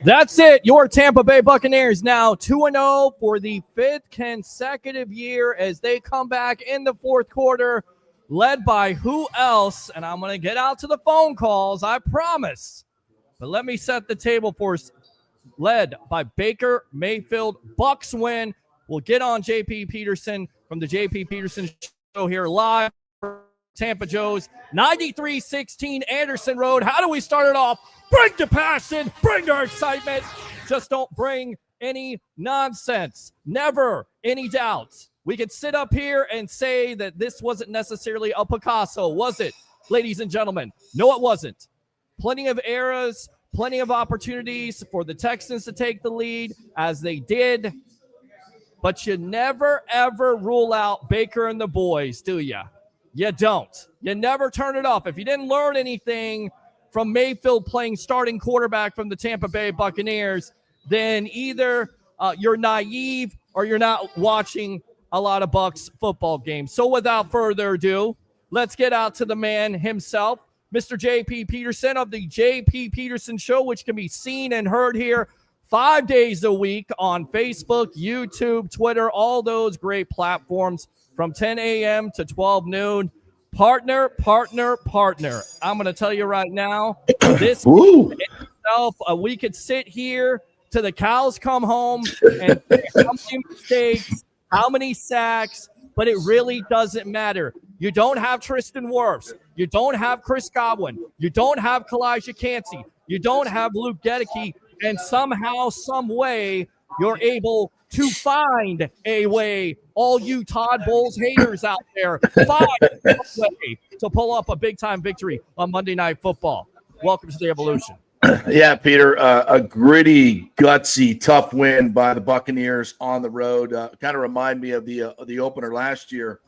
That's it. Your Tampa Bay Buccaneers now 2-0 for the fifth consecutive year as they come back in the fourth quarter, led by who else? And I'm going to get out to the phone calls, I promise. But let me set the table for us. Led by Baker Mayfield. Bucs win. We'll get on JP Peterson from the JP Peterson show here live. Tampa Joe's 93-16 Anderson Road. How do we start it off? Bring the passion, bring the excitement. Just don't bring any nonsense. Never any doubts. We could sit up here and say that this wasn't necessarily a Picasso, was it, ladies and gentlemen? No, it wasn't. Plenty of eras, plenty of opportunities for the Texans to take the lead as they did. But you never, ever rule out Baker and the boys, do you? You don't. You never turn it off. If you didn't learn anything from Mayfield playing starting quarterback from the Tampa Bay Buccaneers, then either you're naive or you're not watching a lot of Bucs football games. So without further ado, let's get out to the man himself, Mr. JP Peterson of the JP Peterson Show, which can be seen and heard here 5 days a week on Facebook, YouTube, Twitter, all those great platforms from 10 a.m. to 12 noon. Partner. I'm going to tell you right now, this itself, we could sit here till the cows come home and how many mistakes, how many sacks, but it really doesn't matter. You don't have Tristan Wirfs. You don't have Chris Godwin. You don't have Kalijah Cansey. You don't have Luke Gedeke. And somehow, some way, you're able to find a way, all you Todd Bowles haters out there, find a way to pull up a big-time victory on Monday Night Football. Welcome to the Evolution. Yeah, Peter, a gritty, gutsy, tough win by the Buccaneers on the road. Kind of remind me of the opener last year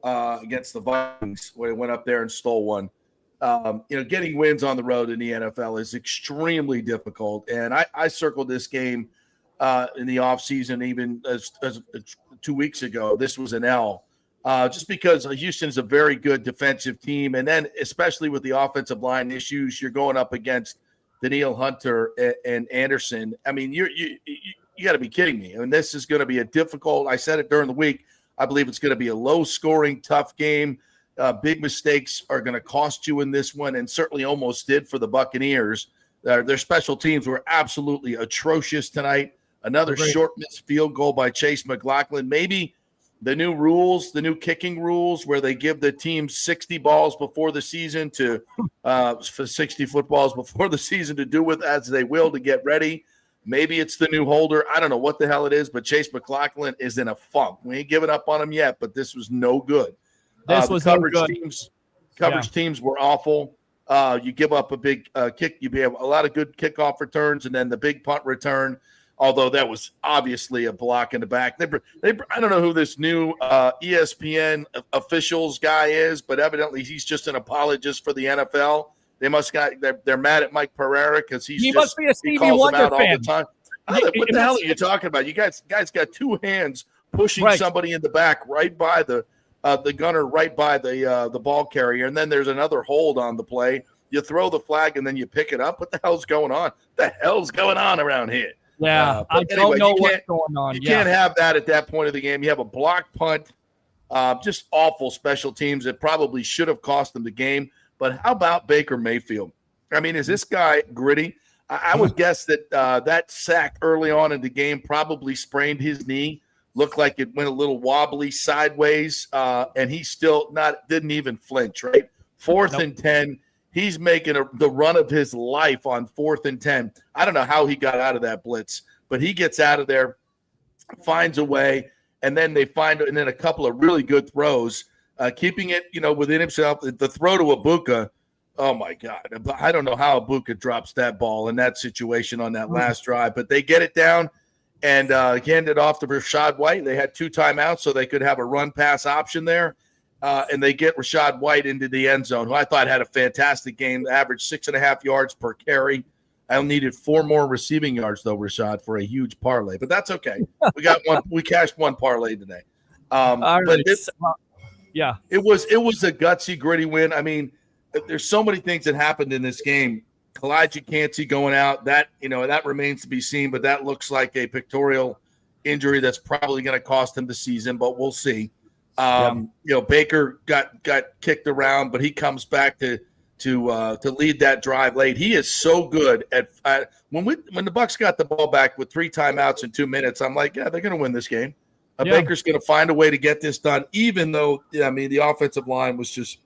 against the Vikings, where they went up there and stole one. Getting wins on the road in the NFL is extremely difficult, and I circled this game in the offseason, even as 2 weeks ago. This was an L, just because Houston is a very good defensive team, and then especially with the offensive line issues, you're going up against Danielle Hunter and Anderson. I mean, you got to be kidding me. I mean, this is going to be a difficult. I said it during the week. I believe it's going to be a low-scoring, tough game. Big mistakes are going to cost you in this one, and certainly almost did for the Buccaneers. Their special teams were absolutely atrocious tonight. Another short missed field goal by Chase McLaughlin. Maybe the new rules, the new kicking rules, where they give the team 60 balls before the season for 60 footballs before the season to do with as they will to get ready. Maybe it's the new holder. I don't know what the hell it is, but Chase McLaughlin is in a funk. We ain't giving up on him yet, but this was no good. This was coverage no good. Teams were awful. You give up a big kick. You have a lot of good kickoff returns, and then the big punt return, although that was obviously a block in the back. I don't know who this new ESPN officials guy is, but evidently he's just an apologist for the NFL. They're mad at Mike Pereira because he must be a Stevie Wonder fan. All the time. What the hell are you talking about? You guys got two hands pushing somebody in the back right by the gunner, right by the ball carrier, and then there's another hold on the play. You throw the flag and then you pick it up. What the hell's going on? What the hell's going on around here? Yeah, I don't know what's going on. You can't have that at that point of the game. You have a blocked punt, just awful special teams that probably should have cost them the game. But how about Baker Mayfield? I mean, is this guy gritty? I would guess that that sack early on in the game probably sprained his knee. Looked like it went a little wobbly sideways, and he still didn't even flinch, right? Fourth and 10. He's making the run of his life on 4th and 10. I don't know how he got out of that blitz, but he gets out of there, finds a way, and then and then a couple of really good throws, keeping it, within himself. The throw to Ibuka, oh my God. I don't know how Ibuka drops that ball in that situation on that last drive, but they get it down and hand it off to Rachaad White. They had 2 timeouts so they could have a run-pass option there. And they get Rachaad White into the end zone, who I thought had a fantastic game, averaged 6.5 yards per carry. I needed 4 more receiving yards, though, Rachaad, for a huge parlay. But that's okay. We got one. We cashed one parlay today. It was a gutsy, gritty win. I mean, there's so many things that happened in this game. Kalijah Cansey going out, that remains to be seen, but that looks like a pectoral injury that's probably going to cost him the season, but we'll see. Baker got kicked around, but he comes back to lead that drive late. He is so good at when the Bucs got the ball back with 3 timeouts in 2 minutes. I'm like, yeah, they're going to win this game. Baker's going to find a way to get this done, even though the offensive line was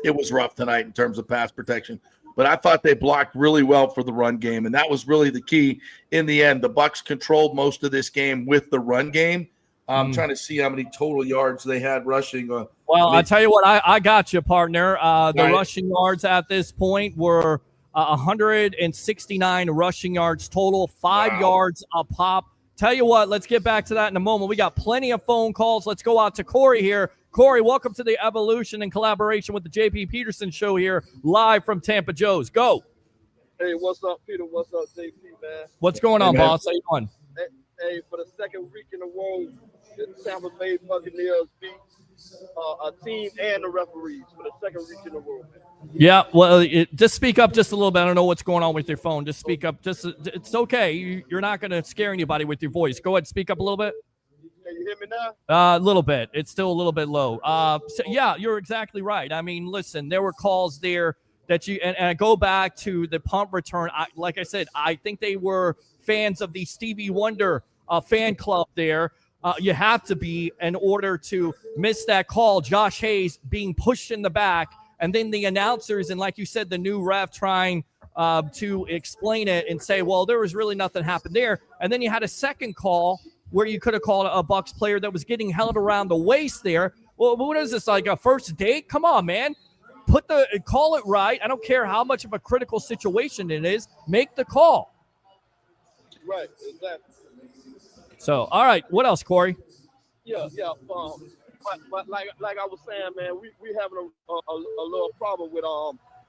it was rough tonight in terms of pass protection. But I thought they blocked really well for the run game, and that was really the key in the end. The Bucs controlled most of this game with the run game. I'm trying to see how many total yards they had rushing. I'll tell you what, I got you, partner. The rushing yards at this point were 169 rushing yards total, 5 yards a pop. Tell you what, let's get back to that in a moment. We got plenty of phone calls. Let's go out to Corey here. Corey, welcome to the Evolution in collaboration with the JP Peterson Show here, live from Tampa Joe's. Go. Hey, what's up, Peter? What's up, JP, man? What's going on, boss? How you doing? Hey, for the second week in a row, the Tampa Bay Buccaneers beat a team and the referees for the second week in a row. Yeah, well, just speak up just a little bit. I don't know what's going on with your phone. Just speak up. It's okay. You're not going to scare anybody with your voice. Go ahead, speak up a little bit. Can you hear me now? A little bit. It's still a little bit low. Yeah, you're exactly right. I mean, listen, there were calls there that and I go back to the punt return. Like I said, I think they were fans of the Stevie Wonder fan club there. You have to be in order to miss that call. Josh Hayes being pushed in the back, and then the announcers and, like you said, the new ref trying to explain it and say, well, there was really nothing happened there. And then you had a second call where you could have called a Bucs player that was getting held around the waist there. Well, what is this, like a first date? Come on, man. Call it right. I don't care how much of a critical situation it is. Make the call. Right, exactly. So, all right. What else, Corey? Yeah. But like I was saying, man, we having a little problem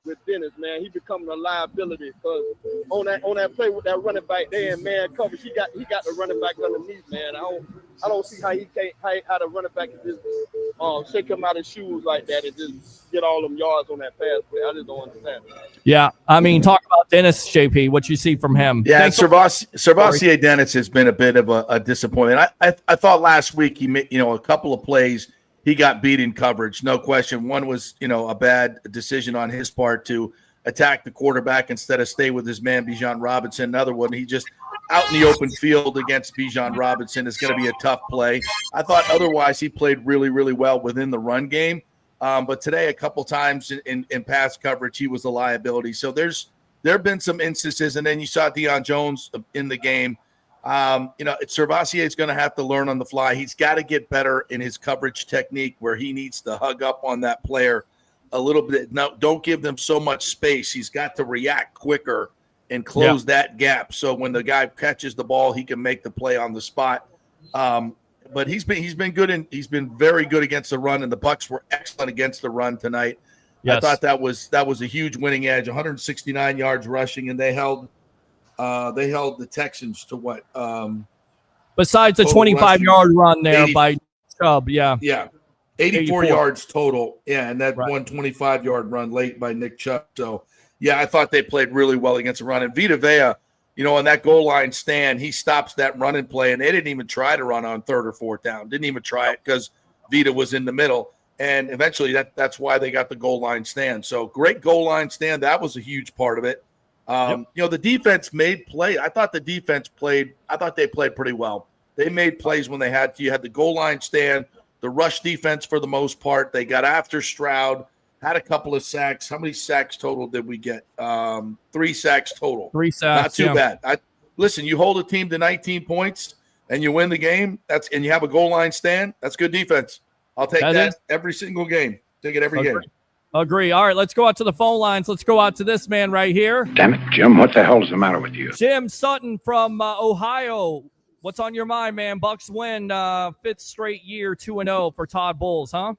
with Dennis, man. He becoming a liability because on that play with that running back there in man coverage, he got the running back underneath, man. I don't see how how the running back can just shake him out of his shoes like that and just get all them yards on that pass play. I just don't understand. Yeah, I mean, talk about Dennis, JP. What you see from him? Yeah, Servassier Dennis has been a bit of a disappointment. I thought last week he made a couple of plays. He got beat in coverage, no question. One was, a bad decision on his part to attack the quarterback instead of stay with his man, Bijan Robinson. Another one, he just out in the open field against Bijan Robinson is going to be a tough play. I thought otherwise he played really, really well within the run game. But today, a couple times in pass coverage, he was a liability. So there have been some instances, and then you saw Deion Jones in the game. Servassier is going to have to learn on the fly. He's got to get better in his coverage technique where he needs to hug up on that player a little bit. No, don't give them so much space. He's got to react quicker and close that gap. So when the guy catches the ball, he can make the play on the spot. But he's been good he's been very good against the run, and the Bucs were excellent against the run tonight. Yes. I thought that was a huge winning edge, 169 yards rushing, and they held the Texans to what? Besides the 25-yard run there by Chubb, yeah. Yeah, 84 yards total. Yeah, and that 125-yard run late by Nick Chubb. So, yeah, I thought they played really well against the run. And Vita Vea, on that goal line stand, he stops that running play, and they didn't even try to run on third or fourth down. Didn't even try it because Vita was in the middle. And eventually that's why they got the goal line stand. So, great goal line stand. That was a huge part of it. The defense made play. I thought they played pretty well. They made plays when they had to. You had the goal line stand, the rush defense for the most part. They got after Stroud, had a couple of sacks. How many sacks total did we get? 3 sacks total. 3 sacks. Not too bad. Listen, you hold a team to 19 points and you win the game. And you have a goal line stand. That's good defense. I'll take that every single game. Take it every game. Agree. All right, let's go out to the phone lines. Let's go out to this man right here. Damn it, Jim. What the hell is the matter with you? Jim Sutton from Ohio. What's on your mind, man? Bucs win 5th straight year, 2-0 for Todd Bowles, huh?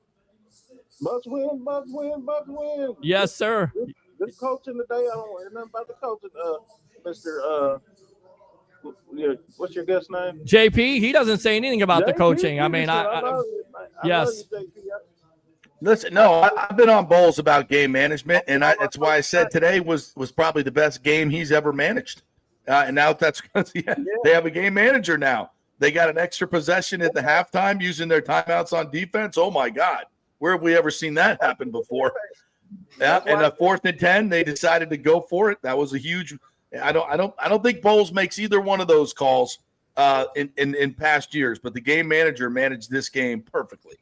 Must win. Yes, sir. This coaching today, I don't hear nothing about the coaching. Mr. What's your guest name? JP. He doesn't say anything about the coaching. I mean, I love you, yes. I love you, JP. Listen, no, I've been on Bowles about game management, and that's why I said today was probably the best game he's ever managed. And now that's because they have a game manager now. They got an extra possession at the halftime using their timeouts on defense. Oh my God, where have we ever seen that happen before? Yeah, and a 4th and 10, they decided to go for it. That was a huge. I don't think Bowles makes either one of those calls in past years, but the game manager managed this game perfectly.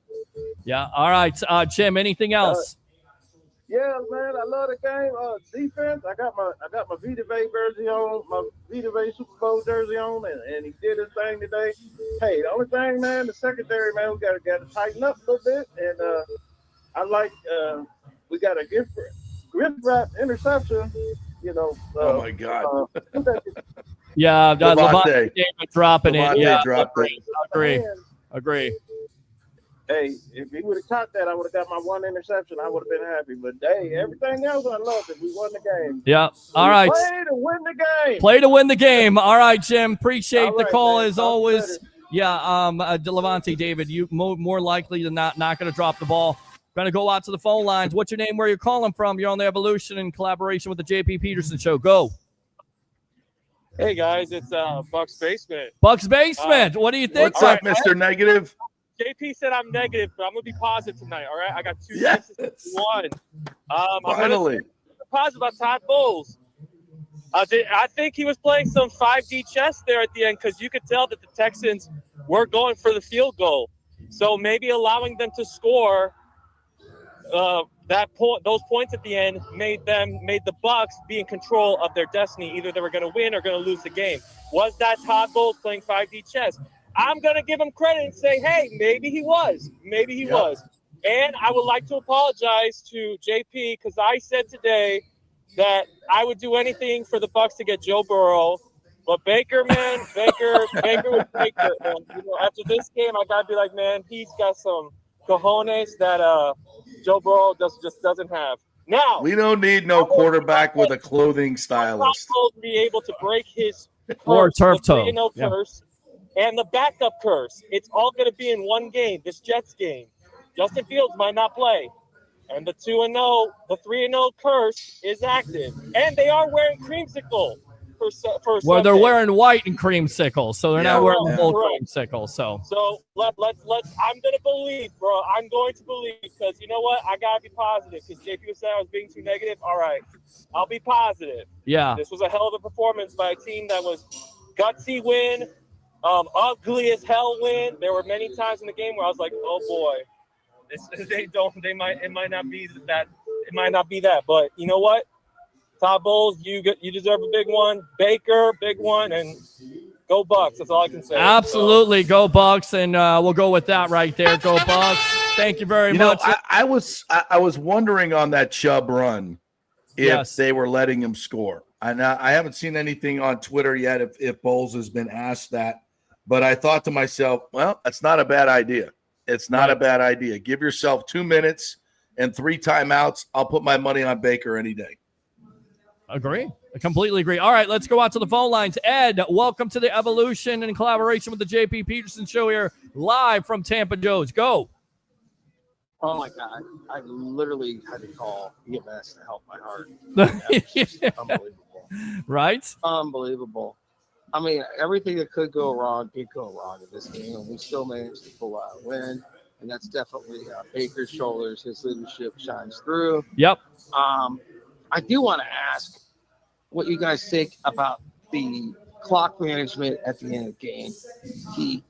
Yeah. All right, Jim. Anything else? Yeah, man, I love the game. Defense. I got my Vita Vea jersey on, my Vita Vea Super Bowl jersey on, and he did his thing today. Hey, the only thing, man, the secondary, man, we got to tighten up a little bit, and I like we got a gift wrap interception. You know. Oh my God. Yeah, Levante dropping it. Yeah, dropped it. Agree. Hey, if he would have caught that, I would have got my one interception. I would have been happy. But, hey, everything else, I loved it. We won the game. Yeah. All right. Play to win the game. Play to win the game. All right, Jim. Appreciate the call man. as always. Yeah, Levante, David, you more likely than not going to drop the ball. Going to go out to the phone lines. What's your name? Where you're calling from? You're on the Evolution in collaboration with the JP Peterson Show. Go. Hey, guys. It's Bucs Basement. Bucs Basement. What do you think? What's up, Mr. Negative? JP said I'm negative, but I'm going to be positive tonight, all right? I got 2 Yes. sixes and 1. Finally. I'm positive about Todd Bowles. I think he was playing some 5D chess there at the end because you could tell that the Texans were going for the field goal. So maybe allowing them to score those points at the end made the Bucs be in control of their destiny. Either they were going to win or going to lose the game. Was that Todd Bowles playing 5D chess? I'm going to give him credit and say, hey, maybe he was. Maybe he was. And I would like to apologize to JP because I said today that I would do anything for the Bucs to get Joe Burrow. But Baker, man, Baker was Baker. And, after this game, I got to be like, man, he's got some cojones that Joe Burrow just doesn't have. Now, we don't need no quarterback with a clothing stylist. To be able to break his or turf toe. Curse and the backup curse. It's all going to be in one game, this Jets game. Justin Fields might not play. And the 2-0, the 3-0 curse is active. And they are wearing creamsicle for well, they're Sunday. wearing white and creamsicle, so they're not wearing full creamsicle. So let's I'm going to believe, bro. I'm going to believe because you know what? I got to be positive because JP was saying I was being too negative. All right. I'll be positive. Yeah. This was a hell of a performance by a team that was gutsy win. Ugly as hell win. There were many times in the game where I was like, "Oh boy, it might not be that." But you know what? Todd Bowles, you deserve a big one. Baker, big one, and go Bucs. That's all I can say. Absolutely, go Bucs, and we'll go with that right there. Go Bucs. Thank you very much. I was wondering on that Chubb run if they were letting him score. And I haven't seen anything on Twitter yet if Bowles has been asked that. But I thought to myself, well, that's not a bad idea. It's not a bad idea. Give yourself 2 minutes and 3 timeouts. I'll put my money on Baker any day. Agree. I completely agree. All right, let's go out to the phone lines. Ed, welcome to the Evolution in collaboration with the JP Peterson Show here, live from Tampa Joe's. Go. Oh, my God. I literally had to call EMS to help my heart. Unbelievable. Right? Unbelievable. I mean, everything that could go wrong did go wrong in this game, and we still managed to pull out a win. And that's definitely Baker's shoulders. His leadership shines through. Yep. I do want to ask what you guys think about the clock management at the end of the game.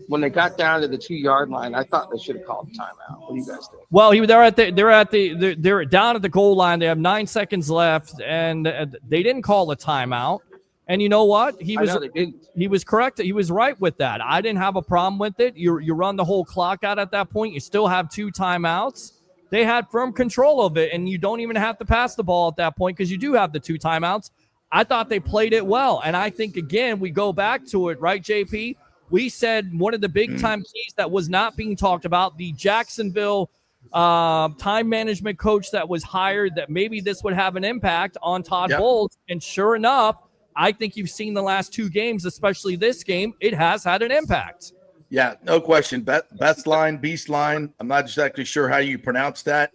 When they got down to the 2-yard line, I thought they should have called a timeout. What do you guys think? Well, they're down at the goal line. They have 9 seconds left, and they didn't call a timeout. And you know what? He was correct. He was right with that. I didn't have a problem with it. You run the whole clock out at that point. You still have 2 timeouts. They had firm control of it, and you don't even have to pass the ball at that point because you do have the 2 timeouts. I thought they played it well. And I think, again, we go back to it, right, JP? We said one of the big-time keys that was not being talked about, the Jacksonville time management coach that was hired, that maybe this would have an impact on Todd Bowles. And sure enough, I think you've seen the last 2 games, especially this game, it has had an impact. Yeah, no question. Best line, beast line. I'm not exactly sure how you pronounce that.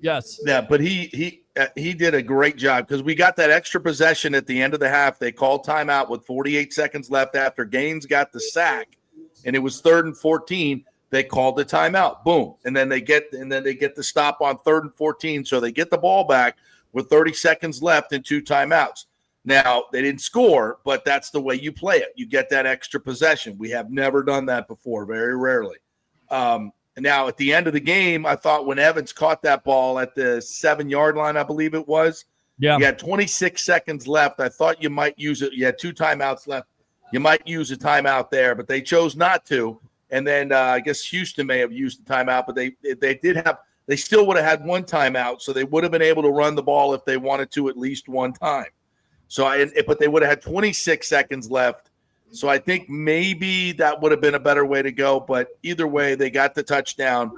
Yes. Yeah, but he did a great job because we got that extra possession at the end of the half. They called timeout with 48 seconds left after Gaines got the sack, and it was 3rd and 14. They called the timeout. Boom, and then they get the stop on 3rd and 14. So they get the ball back with 30 seconds left and 2 timeouts. Now, they didn't score, but that's the way you play it. You get that extra possession. We have never done that before, very rarely. Now, at the end of the game, I thought when Evans caught that ball at the 7-yard line, I believe it was, you had 26 seconds left. I thought you might use it. You had 2 timeouts left. You might use a timeout there, but they chose not to. And then I guess Houston may have used the timeout, but they still would have had 1 timeout, so they would have been able to run the ball if they wanted to at least 1 time. But they would have had 26 seconds left. So I think maybe that would have been a better way to go. But either way, they got the touchdown.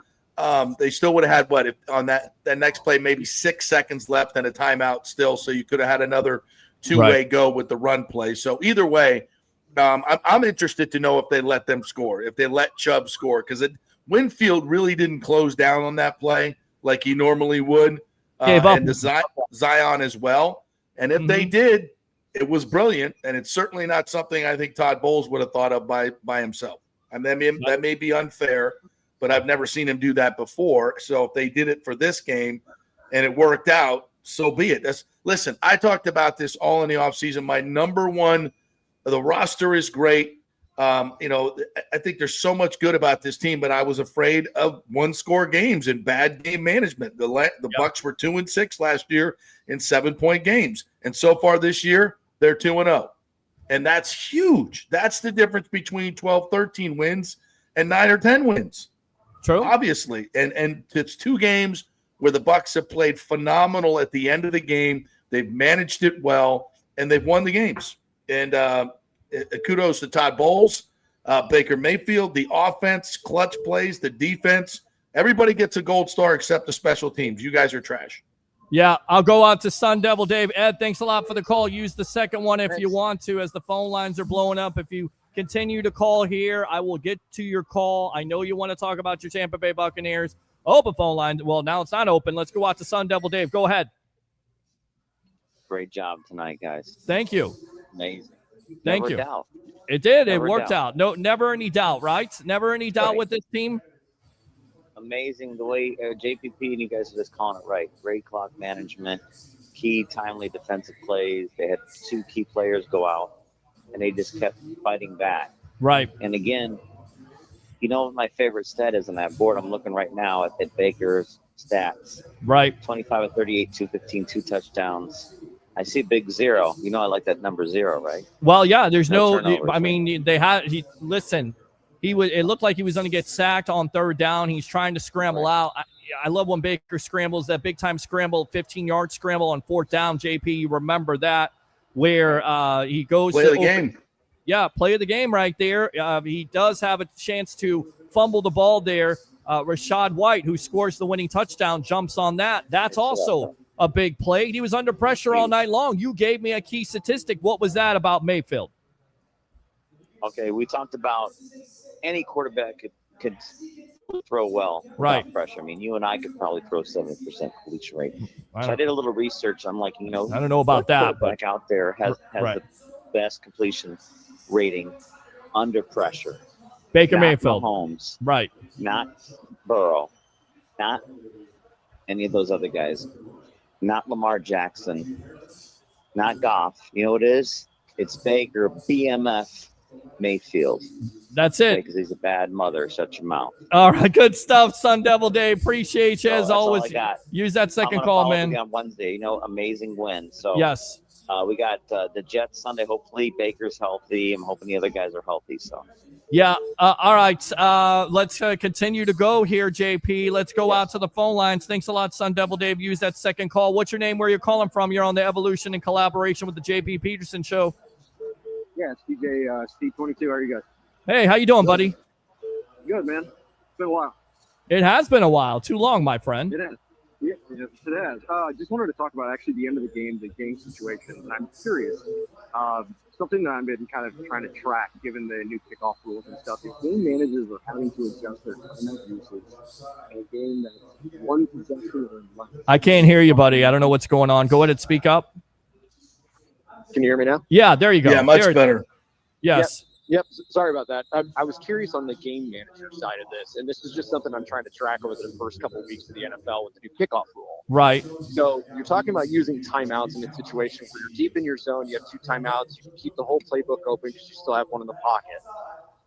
They still would have had on that next play, maybe 6 seconds left and a timeout still. So you could have had another 2-way go with the run play. So either way, I'm interested to know if they let them score, if they let Chubb score, because Winfield really didn't close down on that play like he normally would. And Zion as well. And if they did, it was brilliant, and it's certainly not something I think Todd Bowles would have thought of by himself. And that may be unfair, but I've never seen him do that before. So if they did it for this game and it worked out, so be it. Listen, I talked about this all in the offseason. My number one, the roster is great. I think there's so much good about this team, but I was afraid of 1-score games and bad game management. The Bucs were 2-6 last year in 7-point games, and so far this year they're 2-0, and that's huge. That's the difference between 12-13 wins and 9 or 10 wins. True, obviously, and it's 2 games where the Bucs have played phenomenal at the end of the game. They've managed it well, and they've won the games. And kudos to Todd Bowles, Baker Mayfield, the offense, clutch plays, the defense. Everybody gets a gold star except the special teams. You guys are trash. Yeah, I'll go out to Sun Devil Dave. Ed, thanks a lot for the call. Use the second one if you want to, as the phone lines are blowing up. If you continue to call here, I will get to your call. I know you want to talk about your Tampa Bay Buccaneers. Open phone line. Well, now it's not open. Let's go out to Sun Devil Dave. Go ahead. Great job tonight, guys. Thank you. Amazing. Thank you. Doubt. It did. Never it worked doubt. out. No, never any doubt, right? Never any doubt with this team. Amazing the way JPP and you guys are just calling it right. Great clock management, key timely defensive plays. They had 2 key players go out, and they just kept fighting back. Right. And again, you know what my favorite stat is on that board? I'm looking right now at Baker's stats. Right. 25 of 38, 215, 2 touchdowns. I see big 0. You know I like that number 0, right? Well, yeah, there's no turnovers, I mean, it looked like he was going to get sacked on 3rd down. He's trying to scramble out. I love when Baker scrambles, that big time scramble, 15-yard scramble on 4th down. JP, you remember that, where he goes play to the game. Yeah, play of the game right there. He does have a chance to fumble the ball there. Rashad White, who scores the winning touchdown, jumps on that. That's also a big play. He was under pressure all night long. You gave me a key statistic. What was that about Mayfield? Okay, we talked about any quarterback could throw well without pressure. I mean, you and I could probably throw 70% completion rate. So I did a little research. I'm like, I don't know about that, but out there has the best completion rating under pressure. Baker Mayfield. Mahomes. Right. Not Burrow. Not any of those other guys. Not Lamar Jackson. Not Goff. You know what it is? It's Baker, BMF, Mayfield. That's it. Because he's a bad mother. Shut your mouth. All right, good stuff, Sun Devil Day. Appreciate you as always. All I got. Use that second call, man. On Wednesday, amazing win. So yes, we got the Jets Sunday. Hopefully Baker's healthy. I'm hoping the other guys are healthy. So yeah. All right. Let's continue to go here, JP. Let's go out to the phone lines. Thanks a lot, Sun Devil Dave. Use that second call. What's your name? Where you're calling from? You're on the Evolution in collaboration with the JP Peterson Show. Yeah, it's DJ Steve22. How are you guys? Hey, how you doing, buddy? Good, man. It's been a while. It has been a while. Too long, my friend. It has. Yeah, Yes, it is. I just wanted to talk about actually the end of the game situation. And I'm curious, something that I've been kind of trying to track, given the new kickoff rules and stuff. If game managers are having to adjust their timeout usage in a game that's one possession or less. I can't hear you, buddy. I don't know what's going on. Go ahead and speak up. Can you hear me now? Yeah, there you go. Yeah, much better. Yes. Yep. Sorry about that. I was curious on the game manager side of this, and this is just something I'm trying to track over the first couple of weeks of the NFL with the new kickoff rule. Right. So you're talking about using timeouts in a situation where you're deep in your zone, you have 2 timeouts, you can keep the whole playbook open because you still have one in the pocket.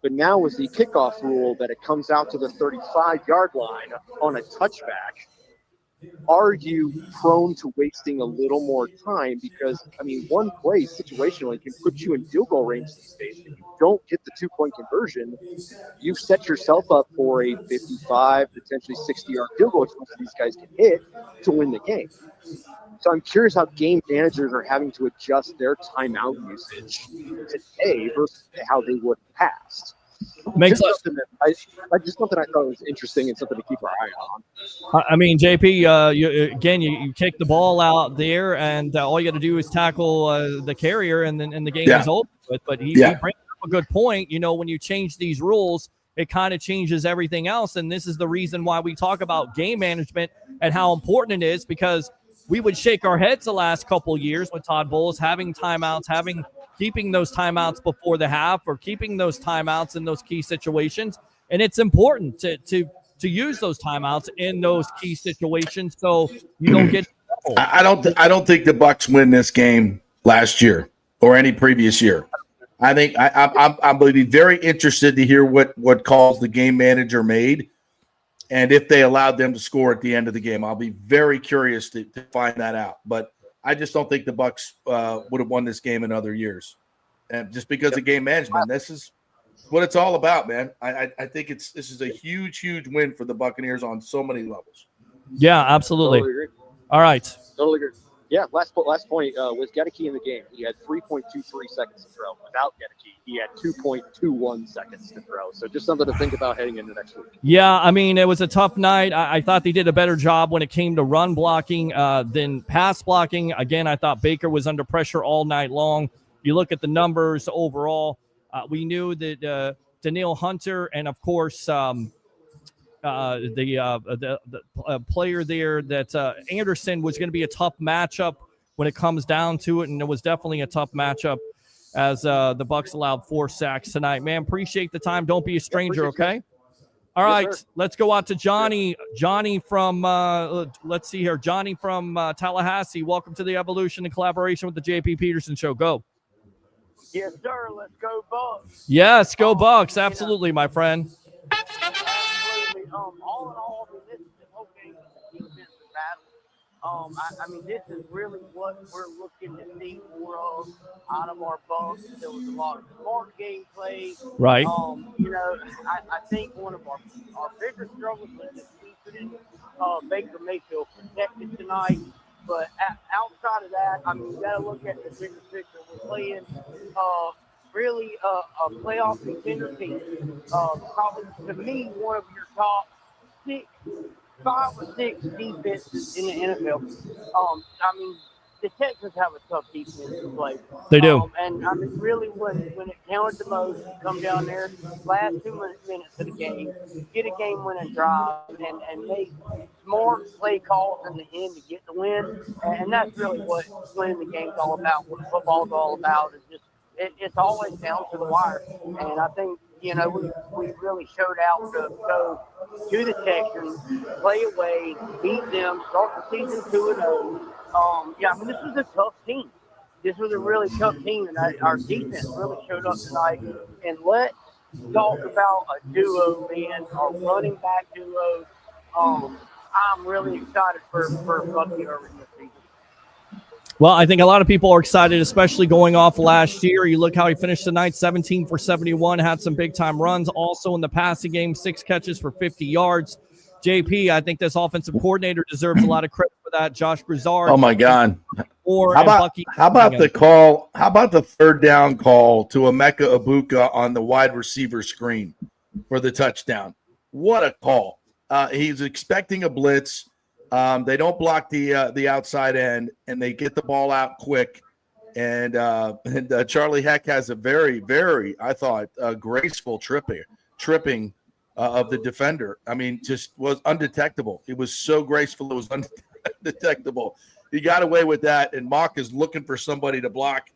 But now with the kickoff rule that it comes out to the 35-yard line on a touchback, are you prone to wasting a little more time? Because, I mean, one play situationally can put you in field goal range these days. If you don't get the 2-point conversion, you've set yourself up for a 55, potentially 60-yard field goal, which most of these guys can hit to win the game. So I'm curious how game managers are having to adjust their timeout usage today versus how they would in the past. Makes just something I thought was interesting and something to keep our eye on. I mean, JP, you kick the ball out there, and all you got to do is tackle the carrier, and then the game is over with. But he brings up a good point. You know, when you change these rules, it kind of changes everything else, and this is the reason why we talk about game management and how important it is, because we would shake our heads the last couple of years with Todd Bowles having timeouts, keeping those timeouts before the half, or keeping those timeouts in those key situations. And it's important to use those timeouts in those key situations so you don't get in trouble. I don't think the Bucs win this game last year or any previous year. I think I'm going to be very interested to hear what calls the game manager made, and if they allowed them to score at the end of the game. I'll be very curious to find that out. But I just don't think the Bucs would have won this game in other years, and just because of game management. This is what it's all about, man. I think this is a huge win for the Buccaneers on so many levels. Yeah, absolutely. Totally agree. All right. Totally agree. Yeah, last point with Gedeke in the game. He had 3.23 seconds to throw. Without Gedeke, he had 2.21 seconds to throw. So just something to think about heading into next week. Yeah, I mean, it was a tough night. I thought they did a better job when it came to run blocking than pass blocking. Again, I thought Baker was under pressure all night long. You look at the numbers overall. We knew that Danielle Hunter and, of course, the player there that Anderson was going to be a tough matchup when it comes down to it, and it was definitely a tough matchup as the Bucs allowed 4 sacks tonight. Man, appreciate the time. Don't be a stranger, okay? All right, let's go out to Johnny. Johnny from let's see here. Johnny from Tallahassee. Welcome to the Evolution in collaboration with the JP Peterson Show. Go. Yes, sir. Let's go Bucs. Yes, go Bucs. Absolutely, my friend. Absolutely. All in all, this whole game is a defensive battle. I mean, this is really what we're looking to see more of out of our Bucs. There was a lot of smart gameplay. Right. You know, I think one of our bigger struggles was this defense. Baker Mayfield protected tonight. But outside of that, I mean, you got to look at the bigger picture. We're playing really a playoff contender team. Probably, to me, one of your top 5 or 6 defenses in the NFL. I mean, the Texans have a tough defense to play. They do. And I mean, really, when it counted the most, you come down there, last 2 minutes of the game, get a game-winning drive, and make smart play calls in the end to get the win. And that's really what winning the game's all about. What football's all about is just it's always down to the wire. And I think, you know, we really showed out to go to the Texans, play away, beat them, start the season 2-0. Yeah, I mean, this was a tough team. This was a really tough team, and our defense really showed up tonight. And let's talk about a duo, man, a running back duo. I'm really excited for Bucky Irving this season. Well, I think a lot of people are excited, especially going off last year. You look how he finished tonight, 17 for 71, had some big-time runs. Also in the passing game, 6 catches for 50 yards. JP, I think this offensive coordinator deserves a lot of credit for that. Josh Grizzard. Oh, my God. How about the call? How about the third down call to Emeka Egbuka on the wide receiver screen for the touchdown? What a call. He's expecting a blitz. They don't block the outside end, and they get the ball out quick. And Charlie Heck has a very, very, I thought, graceful tripping of the defender. I mean, just was undetectable. It was so graceful, it was undetectable. He got away with that, and Mock is looking for somebody to block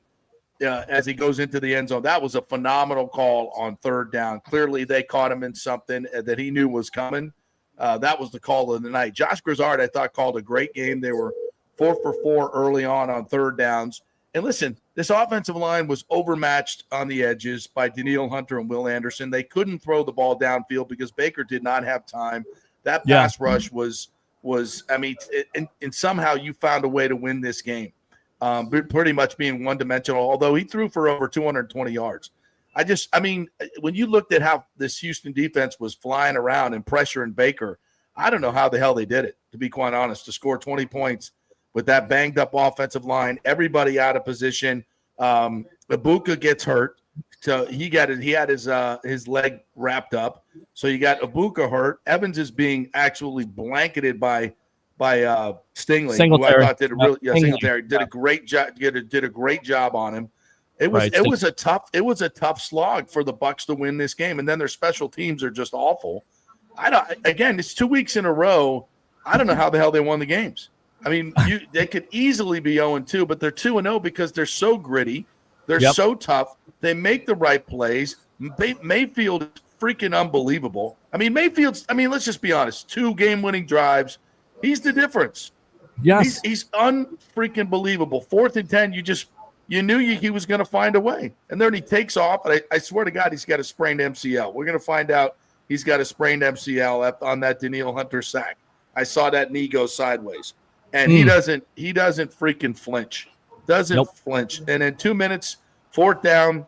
as he goes into the end zone. That was a phenomenal call on third down. Clearly, they caught him in something that he knew was coming. That was the call of the night. Josh Grizzard, I thought, called a great game. They were 4 for 4 early on third downs. And listen, this offensive line was overmatched on the edges by Danielle Hunter and Will Anderson. They couldn't throw the ball downfield because Baker did not have time. That pass rush was I mean, and somehow you found a way to win this game, pretty much being one-dimensional, although he threw for over 220 yards. I mean, when you looked at how this Houston defense was flying around and pressuring Baker, I don't know how the hell they did it, to be quite honest, to score 20 points with that banged-up offensive line, everybody out of position. Ibuka gets hurt, so he had his leg wrapped up. So you got Ibuka hurt. Evans is being actually blanketed by Stingley, who I thought Singletary did a great job. Did a great job on him. It was a tough slog for the Bucs to win this game, and then their special teams are just awful. It's 2 weeks in a row. I don't know how the hell they won the games. I mean, they could easily be 0-2, but they're 2-0 because they're so gritty. They're so tough. They make the right plays. Mayfield is freaking unbelievable. I mean, let's just be honest. 2 game-winning drives. He's the difference. Yes. He's unfreaking believable. 4th and 10, you knew he was going to find a way. And then he takes off. And I swear to God, he's got a sprained MCL. We're going to find out he's got a sprained MCL on that Danielle Hunter sack. I saw that knee go sideways. And he doesn't freaking flinch. Flinch. And in 2 minutes, 4th down,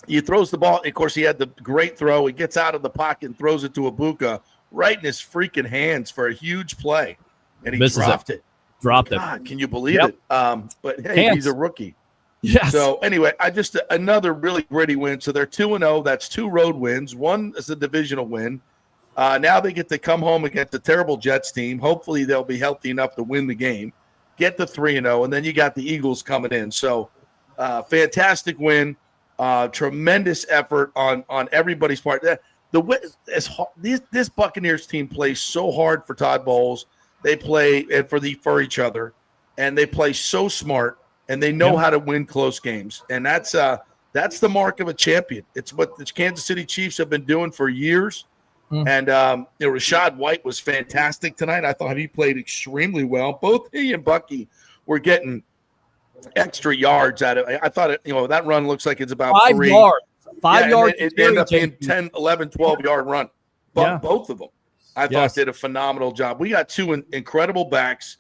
he throws the ball. Of course, he had the great throw. He gets out of the pocket and throws it to Ibuka right in his freaking hands for a huge play. And he dropped it. God, can you believe it? But hey, he's a rookie. Yes. So anyway, another really gritty win. So they're 2-0. That's 2 road wins. One is a divisional win. Now they get to come home against the terrible Jets team. Hopefully they'll be healthy enough to win the game, get the 3-0, and then you got the Eagles coming in. So fantastic win, tremendous effort on everybody's part. This Buccaneers team plays so hard for Todd Bowles. They play for each other, and they play so smart, and they know how to win close games. And that's the mark of a champion. It's what the Kansas City Chiefs have been doing for years. And Rashad White was fantastic tonight. I thought he played extremely well. Both he and Bucky were getting extra yards out of it. I thought that run looks like it's about 5 3 yards. 5 yards. It ended up being 10, 11, 12-yard run. Both of them, I thought, did a phenomenal job. We got 2 incredible backs.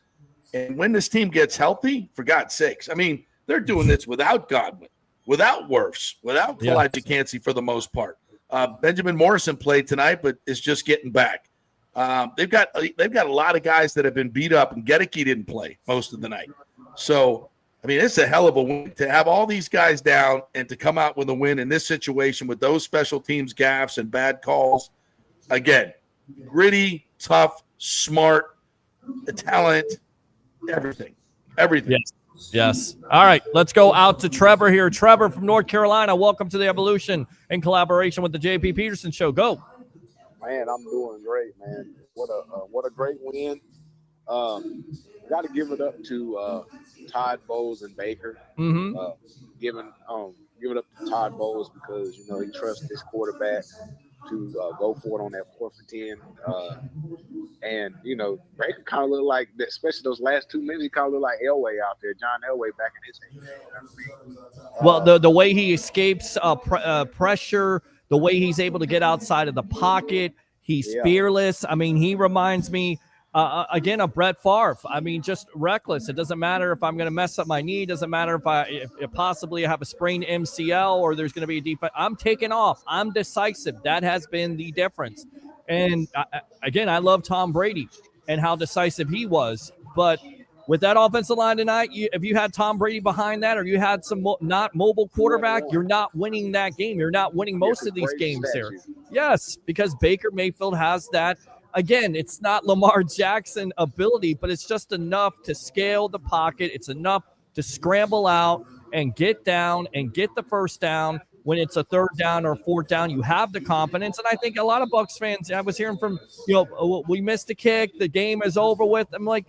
And when this team gets healthy, for God's sakes, I mean, they're doing this without Godwin, without Wirfs, without Elijah Cansey for the most part. Benjamin Morrison played tonight, but is just getting back. They've got a lot of guys that have been beat up, and Gedeke didn't play most of the night. So, I mean, it's a hell of a win to have all these guys down and to come out with a win in this situation with those special teams gaffes and bad calls. Again, gritty, tough, smart, talent, everything. Yes. All right, let's go out to Trevor here. Trevor from North Carolina, welcome to the Evolution in collaboration with the JP Peterson Show. Go. Man, I'm doing great, man. What a great win. Got to give it up to Todd Bowles and Baker. Give it up to Todd Bowles because he trusts his quarterback to go for it on that 4th and 10. And Baker kind of looked like, especially those last 2 minutes, he kind of looked like Elway out there, John Elway back in his day. Well, the way he escapes pressure, the way he's able to get outside of the pocket, he's fearless. I mean, he reminds me, again, of Brett Favre. I mean, just reckless. It doesn't matter if I'm going to mess up my knee. It doesn't matter if possibly I have a sprained MCL or there's going to be a defense. I'm taking off. I'm decisive. That has been the difference. And again, I love Tom Brady and how decisive he was. But with that offensive line tonight, if you had Tom Brady behind that or you had some not mobile quarterback, you're not winning that game. You're not winning most of these games there. Yes, because Baker Mayfield has that again, it's not Lamar Jackson ability, but it's just enough to scale the pocket. It's enough to scramble out and get down and get the first down. When it's a third down or fourth down, you have the confidence. And I think a lot of Bucs fans, I was hearing from, we missed a kick, the game is over with. I'm like,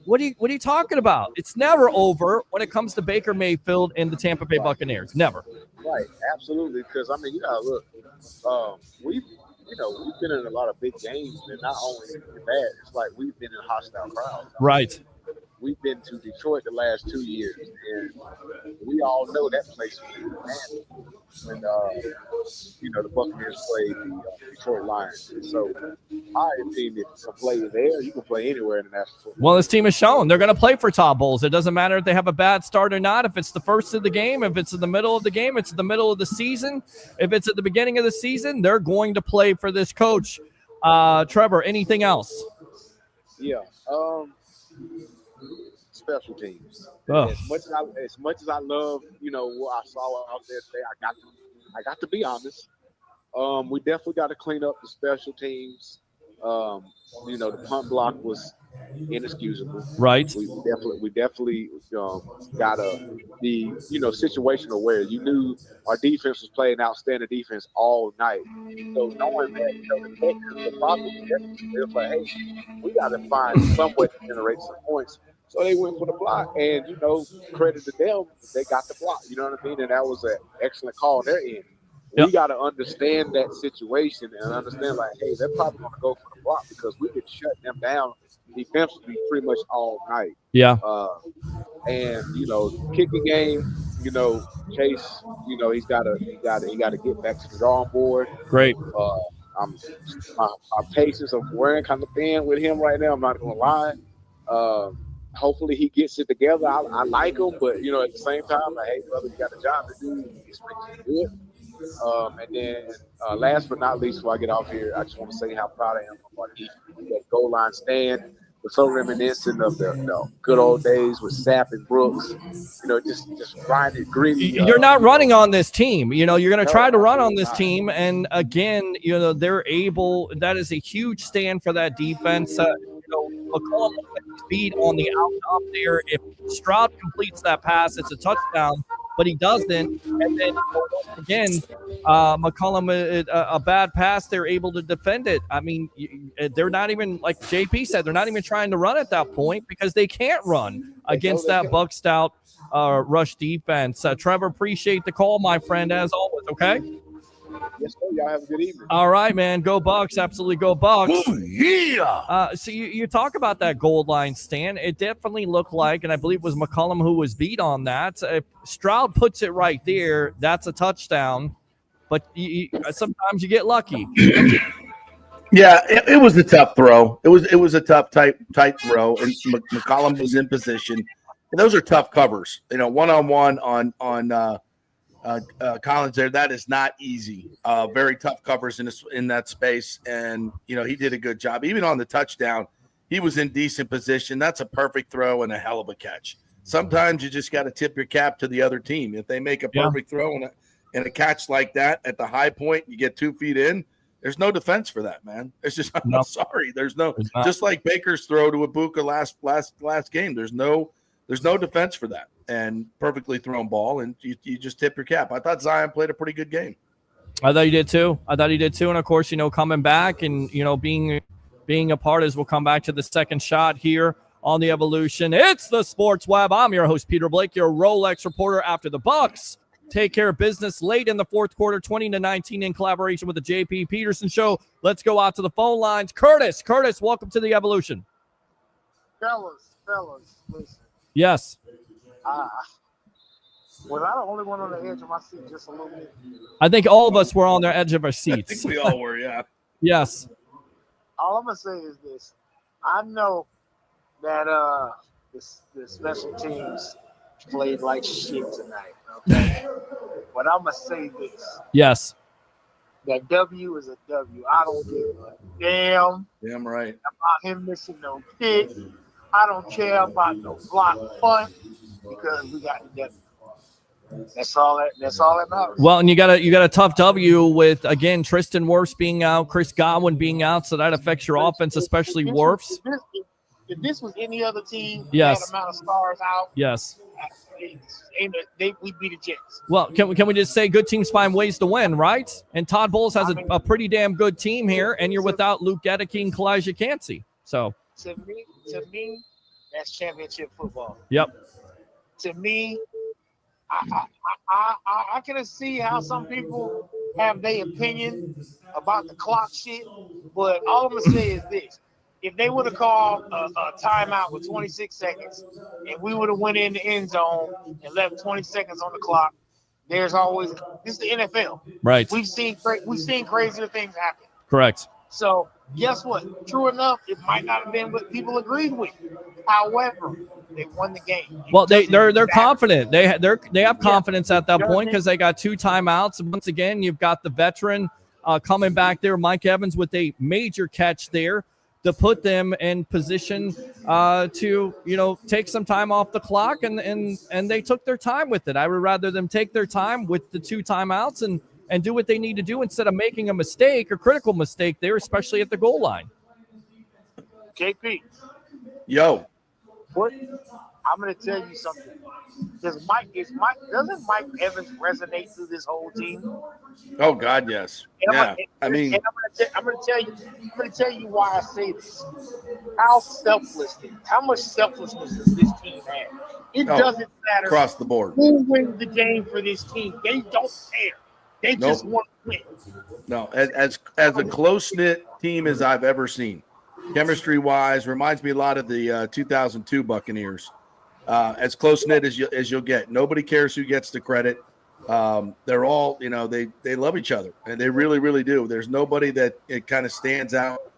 what are you talking about? It's never over when it comes to Baker Mayfield and the Tampa Bay Buccaneers. Never. Right, absolutely. Because I mean, you gotta look. We've been in a lot of big games, and not only that, it's like we've been in hostile crowds. Right. We've been to Detroit the last 2 years, and we all know that place was when the Buccaneers played the Detroit Lions. And so, my opinion, if you can play there, you can play anywhere in the National Football League. Well, this team has shown they're going to play for top bowls. It doesn't matter if they have a bad start or not. If it's the first of the game, if it's in the middle of the game, it's the middle of the season. If it's at the beginning of the season, they're going to play for this coach. Trevor, anything else? Yeah. Special teams. Oh. As much as I love, what I saw out there today, I got to be honest. We definitely got to clean up the special teams. The punt block was inexcusable. Right. We definitely got the situational where you knew our defense was playing outstanding defense all night. So knowing that the problem, they was like, hey, we got to find some way to generate some points. So they went for the block, and credit to them, they got the block. You know what I mean? And that was an excellent call on their end. We got to understand that situation and understand, like, hey, they're probably going to go for the block because we could shut them down defensively pretty much all night. Yeah. And kicking game, Chase, he's got to get back to the drawing board. Great. My patience of wearing kind of thin with him right now. I'm not going to lie. Hopefully he gets it together. I like him, but at the same time, like, hey, brother, you got a job to do. It's good. And then last but not least, before I get off here, I just want to say how proud I am of that goal line stand. It's so reminiscent of the good old days with Sapp and Brooks. Just grinded, gritty. You're not running on this team. You're going to try to run on this team, and again, they're able. That is a huge stand for that defense. McCollum speed on the out there. If Stroud completes that pass, it's a touchdown, but he doesn't. And then again, McCollum, a bad pass, they're able to defend it. I mean, they're not even, like JP said, they're not even trying to run at that point because they can't run against that Bucs stout rush defense. Trevor, appreciate the call, my friend, as always. Okay. Yes, sir. Y'all have a good evening. All right, man. Go Bucs. Absolutely go Bucs. Oh, yeah. So you talk about that goal line stand. It definitely looked like, and I believe it was McCollum who was beat on that. If Stroud puts it right there, that's a touchdown. But sometimes you get lucky. Yeah, it was a tough throw. It was a tough tight throw, and McCollum was in position. And those are tough covers. One-on-one on Collins there, that is not easy. Very tough covers in that space, and he did a good job. Even on the touchdown, he was in decent position. That's a perfect throw and a hell of a catch. Sometimes you just got to tip your cap to the other team. If they make a perfect throw and a catch like that at the high point, you get 2 feet in. There's no defense for that, man. It's just I'm sorry. There's just like Baker's throw to Ibuka last game. There's no defense for that. And perfectly thrown ball, and you just tip your cap. I thought Zion played a pretty good game. I thought he did too. And of course, coming back and being a part as we'll come back to the second shot here on the Evolution. It's the Sports Web. I'm your host, Peter Blake, your Rolex reporter after the Bucs take care of business late in the fourth quarter, 20-19 in collaboration with the JP Peterson Show. Let's go out to the phone lines. Curtis, welcome to the Evolution. Fellas, listen. Yes. Was I the only one on the edge of my seat just a little bit? I think all of us were on the edge of our seats. I think we all were, yeah. Yes. All I'm going to say is this. I know that the special teams played like shit tonight, okay? But I'm going to say this. Yes. That W is a W. I don't give a damn. Damn right. About him missing no kick. I don't care about no block punt because we got the W. That's all that matters. Well, and you got a tough W with, again, Tristan Wirfs being out, Chris Godwin being out, so that affects your offense, especially Wirfs. If this was any other team, yes, that amount of stars out, yes, we'd be the Jets. Well, can we just say good teams find ways to win, right? And Todd Bowles has a pretty damn good team here, and you're without Luke Gedeke and Kalijah Kancey. So to me, that's championship football. Yep. To me, I can see how some people have their opinion about the clock shit, but all I'm gonna say is this: if they would have called a timeout with 26 seconds, and we would have went in the end zone and left 20 seconds on the clock, there's always this is the NFL. Right. We've seen crazier things happen. Correct. So guess what? True enough, it might not have been what people agreed with. However, they won the game. Well, they're confident. They have confidence at that point because they got 2 timeouts. Once again, you've got the veteran coming back there, Mike Evans, with a major catch there to put them in position to take some time off the clock, and they took their time with it. I would rather them take their time with the 2 timeouts and do what they need to do instead of making a mistake or critical mistake there, especially at the goal line. JP. Yo. What? I'm going to tell you something. Doesn't Mike Evans resonate through this whole team? Oh God, yes. I'm going to tell you why I say this. How much selflessness does this team have? It doesn't matter across the board who wins the game for this team. They don't care. They just want to win. No, as a close-knit team as I've ever seen, chemistry-wise, reminds me a lot of the 2002 Buccaneers. As close-knit as you'll get. Nobody cares who gets the credit. They're all, they love each other, and they really, really do. There's nobody that it kind of stands out.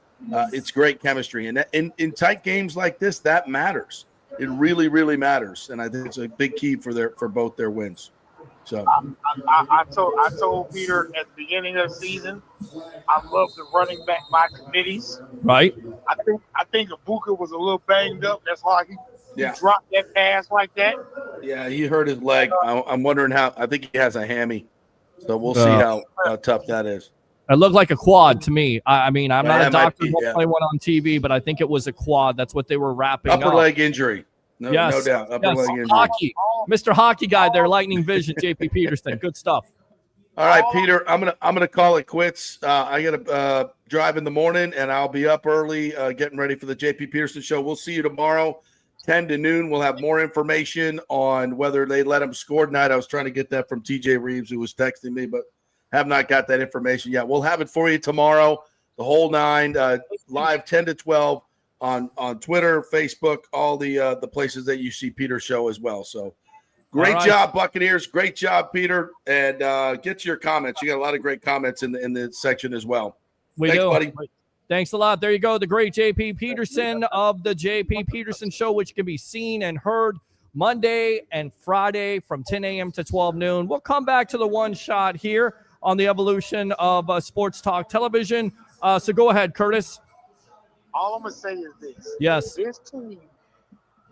It's great chemistry. And in tight games like this, that matters. It really, really matters. And I think it's a big key for both their wins. So I told Peter at the beginning of the season, I love the running back by committees. Right. I think Ibuka was a little banged up. That's why he dropped that pass like that. Yeah, he hurt his leg. I'm wondering how. I think he has a hammy. So we'll see how tough that is. It looked like a quad to me. I mean, I'm not a doctor. Don't play one on TV, but I think it was a quad. That's what they were wrapping up. Upper leg injury. No doubt. Upper leg injury. Hockey. Mr. Hockey guy there, lightning vision, JP Peterson. Good stuff. All right, Peter, I'm gonna call it quits. I gotta drive in the morning, and I'll be up early getting ready for the JP Peterson show. We'll see you tomorrow, 10 to noon. We'll have more information on whether they let him score tonight. I was trying to get that from TJ Reeves, who was texting me, but have not got that information yet. We'll have it for you tomorrow, the whole 9, live 10 to 12 on Twitter, Facebook, all the places that you see Peter's show as well. So great job, Buccaneers. Great job, Peter. And get to your comments. You got a lot of great comments in the section as well. Thanks, buddy. Thanks a lot. There you go. The great JP Peterson of the JP Peterson Show, which can be seen and heard Monday and Friday from 10 a.m. to 12 noon. We'll come back to the one shot here on the evolution of Sports Talk Television. So go ahead, Curtis. All I'm going to say is this. Yes. This team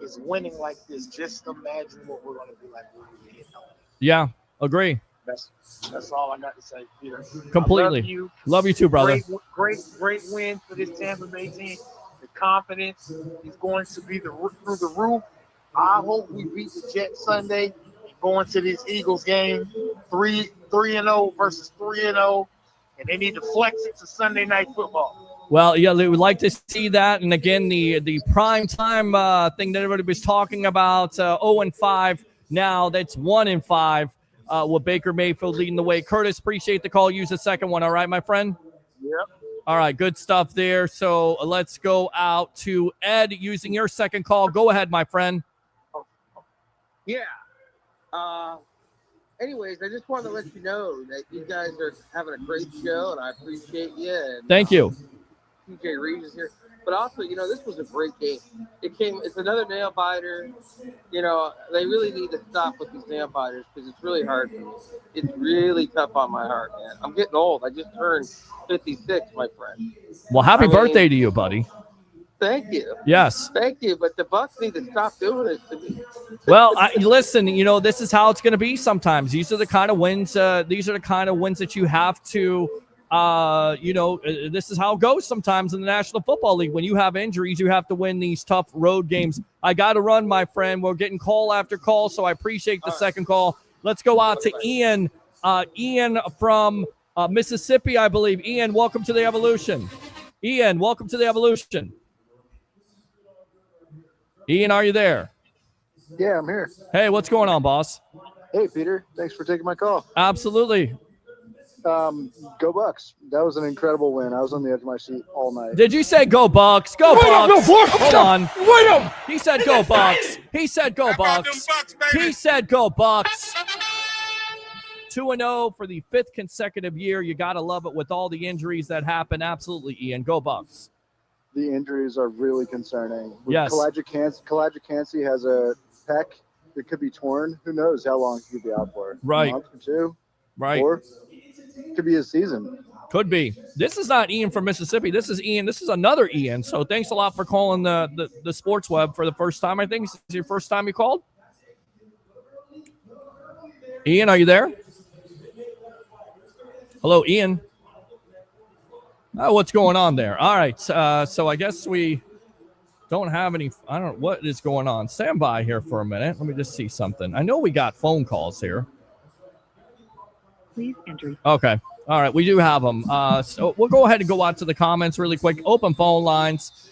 is winning like this. Just imagine what we're going to be like when we get home. Yeah, agree. That's all I got to say, Peter. Completely. Love you too, brother. Great win for this Tampa Bay team. The confidence is going to be through the roof. I hope we beat the Jets Sunday. Going to this Eagles game, 3-0 versus 3-0, and they need to flex it to Sunday Night Football. Well, yeah, we would like to see that. And again, the prime time thing that everybody was talking about, 0-5. Now that's 1-5 with Baker Mayfield leading the way. Curtis, appreciate the call. Use the second one. All right, my friend? Yep. All right, good stuff there. So let's go out to Ed using your second call. Go ahead, my friend. Yeah. Anyways, I just wanted to let you know that you guys are having a great show, and I appreciate you. And, thank you. TJ Reeves is here. But also, this was a great game. It's another nail biter. They really need to stop with these nail biters because it's really hard for me. It's really tough on my heart, man. I'm getting old. I just turned 56, my friend. Well, happy birthday to you, buddy. Thank you. Yes. Thank you. But the Bucs need to stop doing it to me. Well, listen, this is how it's going to be sometimes. These are the kind of wins. These are the kind of wins that you have to, this is how it goes sometimes in the National Football League. When you have injuries, you have to win these tough road games. I got to run, my friend. We're getting call after call, so I appreciate the second call. Let's go out to Ian. Ian from Mississippi, I believe. Ian, welcome to the Evolution. Ian, welcome to the Evolution. Ian, are you there? Yeah, I'm here. Hey, what's going on, boss? Hey, Peter. Thanks for taking my call. Absolutely. Go Bucs. That was an incredible win. I was on the edge of my seat all night. Did you say go Bucs? Go Bucs. Hold on. Wait up. He said go Bucs. He said go Bucs. He said go Bucs. 2-0 for the 5th consecutive year. You got to love it with all the injuries that happen. Absolutely, Ian. Go Bucs. The injuries are really concerning. Yes. Kalajdzic has a pec that could be torn. Who knows how long he could be out for? Right. A month or two? Right. Or could be a season. Could be. This is not Ian from Mississippi. This is Ian. This is another Ian. So thanks a lot for calling the Sports Web for the first time. I think this is your first time you called. Ian, are you there? Hello, Ian. Oh, what's going on there? All right. So I guess we don't have any. I don't know what is going on. Stand by here for a minute. Let me just see something. I know we got phone calls here. Please enter. Okay. All right. We do have them. So we'll go ahead and go out to the comments really quick. Open phone lines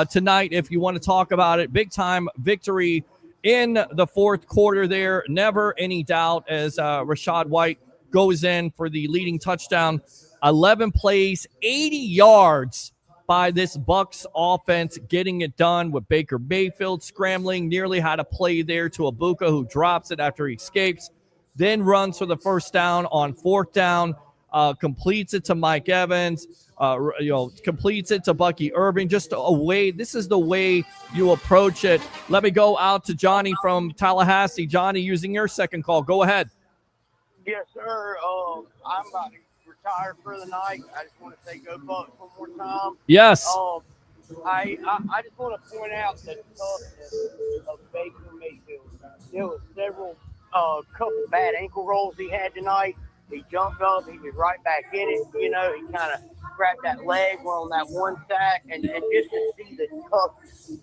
tonight if you want to talk about it. Big time victory in the 4th quarter there. Never any doubt as Rachaad White goes in for the leading touchdown. 11 plays, 80 yards by this Bucs offense, getting it done with Baker Mayfield scrambling, nearly had a play there to Ibuka, who drops it after he escapes, then runs for the first down on 4th down, completes it to Mike Evans, completes it to Bucky Irving. Just a way, this is the way you approach it. Let me go out to Johnny from Tallahassee. Johnny, using your second call. Go ahead. Yes, sir. I'm about to retire for the night. I just want to say go Bucs one more time. Yes. I just want to point out the toughness of Baker Mayfield. There was several couple bad ankle rolls he had tonight. He jumped up. He was right back in it. He kind of grabbed that leg on that one sack. And just to see the toughness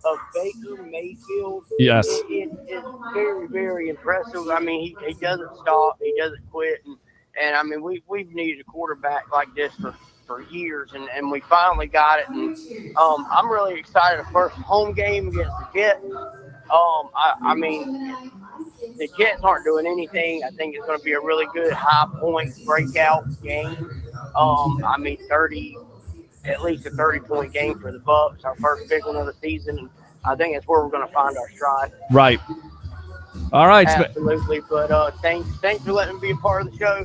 of Baker Mayfield, yes, it's very, very impressive. I mean, he doesn't stop. He doesn't quit. And I mean, we've needed a quarterback like this for years, and we finally got it. And I'm really excited. The first home game against the Jets. I mean, the Jets aren't doing anything. I think it's going to be a really good high-point breakout game. I mean, at least a 30-point game for the Bucs, our first big one of the season. And I think that's where we're going to find our stride. Right. All right. Absolutely. But thanks for letting me be a part of the show.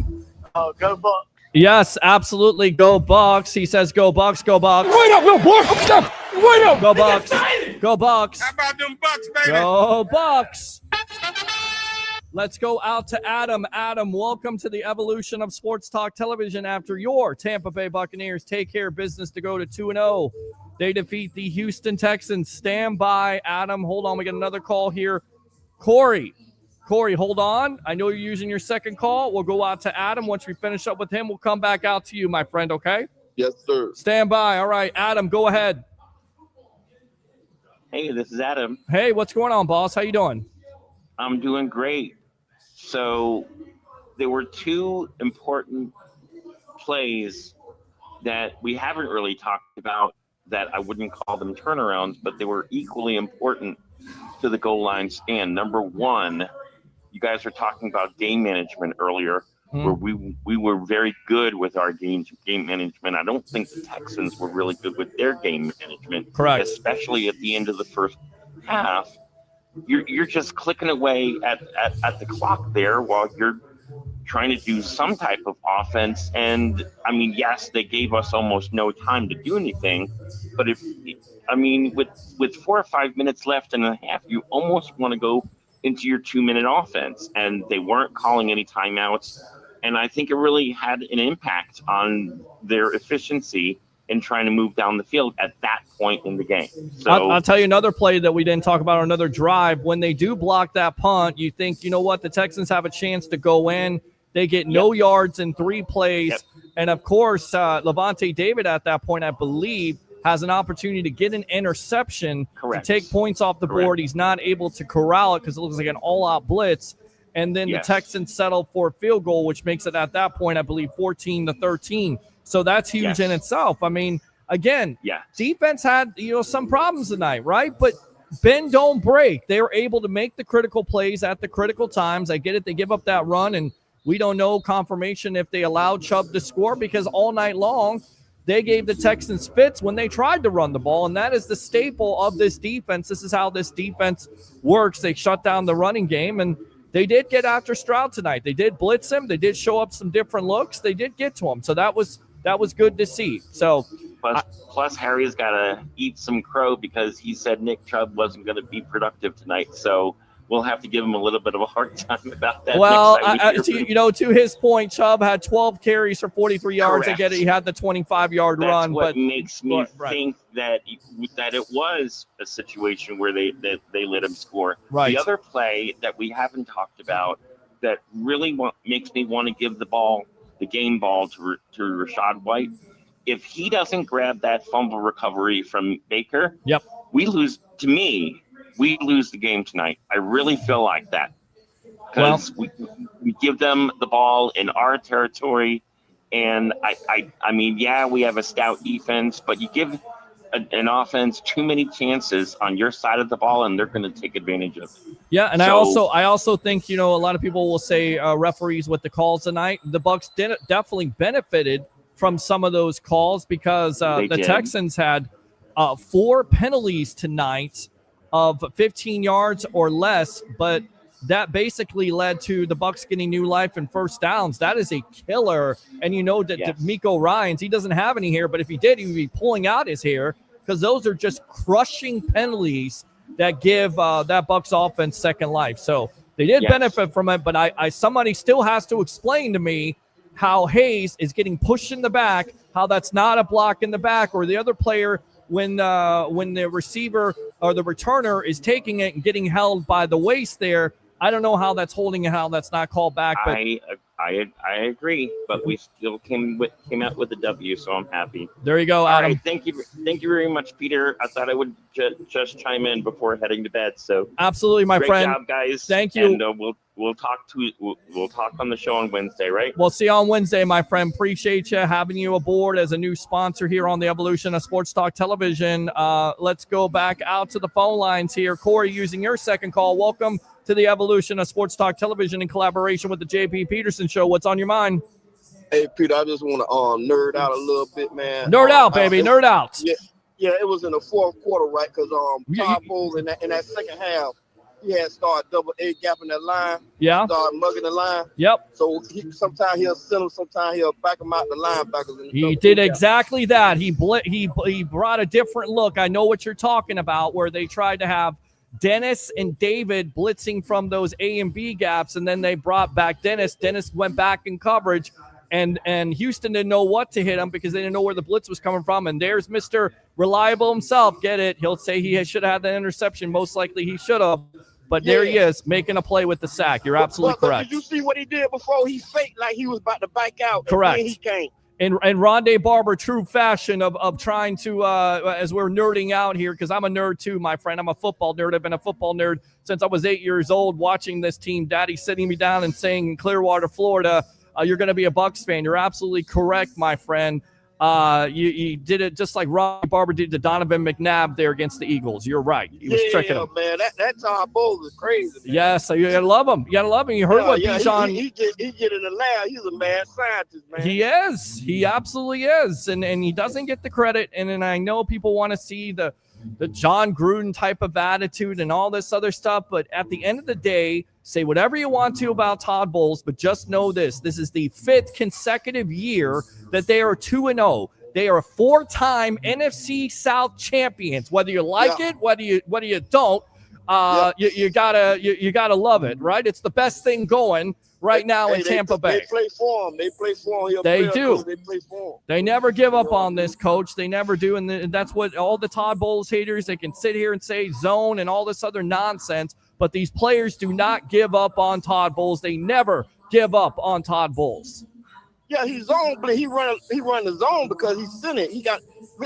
Go Bucs. Yes, absolutely. Go Bucs. He says go Bucs, go Bucs. Wait up, no, boy. Wait up. Go Bucs. Go Bucs. How about them Bucs, baby? Go Bucs. Let's go out to Adam. Adam, welcome to the evolution of Sports Talk Television after your Tampa Bay Buccaneers take care of business to go to 2-0. They defeat the Houston Texans. Stand by, Adam. Hold on. We got another call here. Corey, hold on. I know you're using your second call. We'll go out to Adam. Once we finish up with him, we'll come back out to you, my friend, okay? Yes, sir. Stand by. All right, Adam, go ahead. Hey, this is Adam. Hey, what's going on, boss? How you doing? I'm doing great. So there were two important plays that we haven't really talked about that I wouldn't call them turnarounds, but they were equally important to the goal line stand. Number one, you guys were talking about game management earlier, where we were very good with our game management. I don't think the Texans were really good with their game management. Correct. Especially at the end of the first half. You're just clicking away at the clock there while you're trying to do some type of offense. And I mean, yes, they gave us almost no time to do anything, but with 4 or 5 minutes left and a half, you almost want to go into your 2-minute offense, and they weren't calling any timeouts. And I think it really had an impact on their efficiency and trying to move down the field at that point in the game. So I'll tell you another play that we didn't talk about, or another drive. When they do block that punt, you think, you know what, the Texans have a chance to go in. They get no yards in 3 plays. Yep. And, of course, Levante David at that point, I believe, has an opportunity to get an interception Correct. to take points off the board. Correct. He's not able to corral it because it looks like an all-out blitz. And then Yes. the Texans settle for a field goal, which makes it at that point, I believe, 14-13. So that's huge Yes. in itself. I mean, again, Yeah. defense had, some problems tonight, right? But bend, don't break. They were able to make the critical plays at the critical times. I get it. They give up that run, and we don't know confirmation if they allowed Chubb to score, because all night long they gave the Texans fits when they tried to run the ball, and that is the staple of this defense. This is how this defense works. They shut down the running game, and they did get after Stroud tonight. They did blitz him. They did show up some different looks. They did get to him. So that was good to see. So plus Harry's got to eat some crow because he said Nick Chubb wasn't going to be productive tonight. So we'll have to give him a little bit of a hard time about that. Well, next time to his point, Chubb had 12 carries for 43 yards. Correct. I get it. He had the 25-yard That's run. what but makes me right. think that it was a situation where they let him score. Right. The other play that we haven't talked about that really makes me want to give the game ball to Rachaad White. If he doesn't grab that fumble recovery from Baker, yep, we lose. To me, we lose the game tonight. I really feel like that because we give them the ball in our territory, and I mean, yeah, we have a stout defense, but you give an offense too many chances on your side of the ball, and they're going to take advantage of it. Yeah, and I also think, a lot of people will say referees with the calls tonight. The Bucs definitely benefited from some of those calls because the Texans had 4 penalties tonight of 15 yards or less, but that basically led to the Bucs getting new life and first downs. That is a killer. And that Nico Ryans, he doesn't have any hair, but if he did, he would be pulling out his hair, because those are just crushing penalties that give that Bucs offense second life. So they did benefit from it, but somebody still has to explain to me how Hayes is getting pushed in the back, how that's not a block in the back, or the other player when the receiver or the returner is taking it and getting held by the waist there. I don't know how that's holding and how that's not called back. But I agree, but we still came out with a W, so I'm happy. There you go, All Adam. right, thank you very much, Peter. I thought I would just chime in before heading to bed. So absolutely, my friend. Great job, guys. Thank you. And we'll talk on the show on Wednesday, right? We'll see you on Wednesday, my friend. Appreciate you having you aboard as a new sponsor here on the Evolution of Sports Talk Television. Let's go back out to the phone lines here. Corey, using your second call. Welcome to the Evolution of Sports Talk Television in collaboration with the JP Peterson Show. What's on your mind? Hey, Peter, I just want to nerd out a little bit, man. Nerd out, baby. Nerd out. Yeah, it was in the fourth quarter, right? Because Todd Bowles in that second half, he had started double A gapping that line. Yeah. Started mugging the line. Yep. So sometimes he'll send him, sometimes he'll back him out the linebackers. He did exactly that. He brought a different look. I know what you're talking about, where they tried to have Dennis and David blitzing from those A and B gaps, and then they brought back Dennis. Dennis went back in coverage, and Houston didn't know what to hit him because they didn't know where the blitz was coming from. And there's Mr. Reliable himself. Get it? He'll say he should have had that interception. Most likely he should have. But there he is, making a play with the sack. You're absolutely correct. Did you see what he did before? He faked like he was about to back out. Correct. And then he came. In Rondé Barber true fashion of trying to, as we're nerding out here, because I'm a nerd too, my friend. I'm a football nerd. I've been a football nerd since I was 8 years old, watching this team. Daddy sitting me down and saying in Clearwater, Florida, you're going to be a Bucs fan. You're absolutely correct, my friend. You did it just like Rondé Barber did to Donovan McNabb there against the Eagles. You're right. He was tricking him. Man, that Todd Bowles is crazy. Man. Yes, so you gotta love him. You gotta love him. You heard what Bijan. He get in the lab. He's a mad scientist, man. He is. He absolutely is, and he doesn't get the credit. And I know people want to see the John Gruden type of attitude and all this other stuff, but at the end of the day, say whatever you want to about Todd Bowles, but just know this: this is the 5th consecutive year that they are 2-0. They are 4-time NFC South champions. Whether you like it, whether you don't, you gotta love it, right? It's the best thing going right now in Tampa Bay. They play for him. They play for him. They do. They play for him. They never give up on this, coach. They never do, and that's what all the Todd Bowles haters, they can sit here and say zone and all this other nonsense, but these players do not give up on Todd Bowles. They never give up on Todd Bowles. Yeah, he's zone, but he run the zone because he's in it.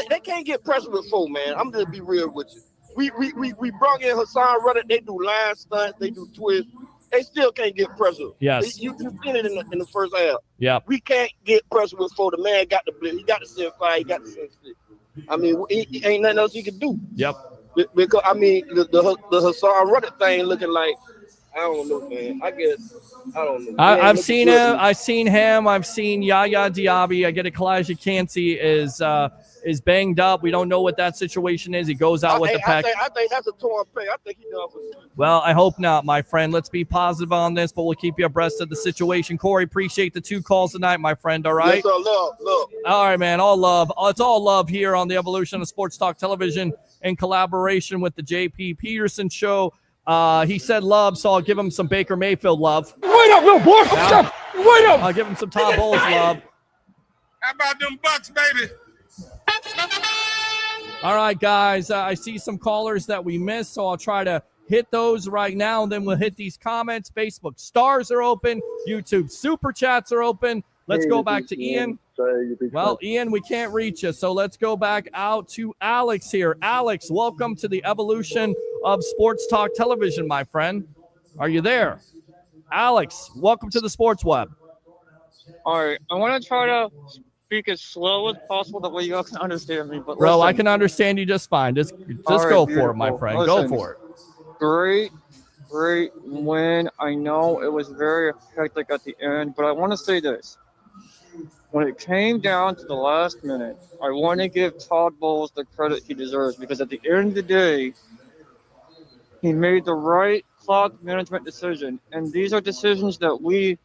They can't get pressure with four, man. I'm gonna be real with you. We brought in Hassan Reddick. They do line stunts. They do twists. They still can't get pressure. Yes. You seen it in the first half. Yeah. We can't get pressure with four. The man got the blitz. He got the send fire. He got the send stick. I mean, he ain't nothing else he can do. Yep. Because I mean, the Hassan Reddick thing looking like, I don't know, man. I don't know. I've seen him. I've seen him. I've seen Yaya Diaby. I get it. Kalijah Kancey is banged up. We don't know what that situation is. He goes out with the pec. I think that's a torn pec. I think he's done for season. Well, I hope not, my friend. Let's be positive on this, but we'll keep you abreast of the situation. Corey, appreciate the 2 calls tonight, my friend. All right. Yes, sir. Love. All right, man. All love. It's all love here on the Evolution of Sports Talk Television in collaboration with the JP Peterson Show. He said love, so I'll give him some Baker Mayfield love. Wait up, little boy. Wait up. I'll give him some Todd Bowles love. How about them Bucs, baby? All right, guys. I see some callers that we missed, so I'll try to hit those right now, and then we'll hit these comments. Facebook stars are open. YouTube super chats are open. Let's go back to Ian. Well, Ian, we can't reach you, so let's go back out to Alex here. Alex, welcome to the Evolution of Sports Talk Television, my friend. Are you there? Alex, welcome to the Sports Web. All right, I want to try to speak as slow as possible, that way you all can understand me. But bro, listen, I can understand you just fine. Just right, go beautiful. for it, my friend. Listen, go for it. Great win. I know it was very hectic at the end, but I want to say this. When it came down to the last minute, I want to give Todd Bowles the credit he deserves, because at the end of the day, he made the right clock management decision. And these are decisions that we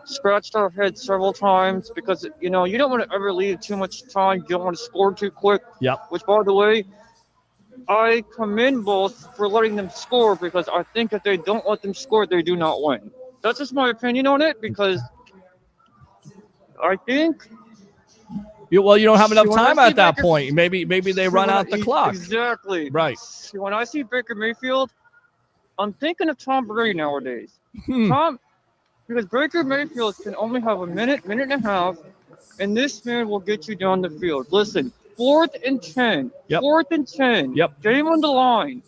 scratched our heads several times, because, you know, you don't want to ever leave too much time. You don't want to score too quick. Yep. Which, by the way, I commend both for letting them score, because I think if they don't let them score, they do not win. That's just my opinion on it, because I think you don't have enough time at that point. Maybe they run out the clock. Exactly. Right. See, when I see Baker Mayfield, I'm thinking of Tom Brady nowadays. Because Baker Mayfield can only have a minute and a half, and this man will get you down the field. Listen, 4th and 10. Yep. 4th and 10. Yep. Game on the line.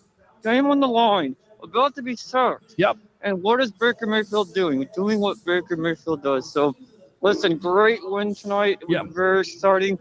About to be sacked. Yep. And what is Baker Mayfield doing? Doing what Baker Mayfield does. So, listen, great win tonight. It was very exciting.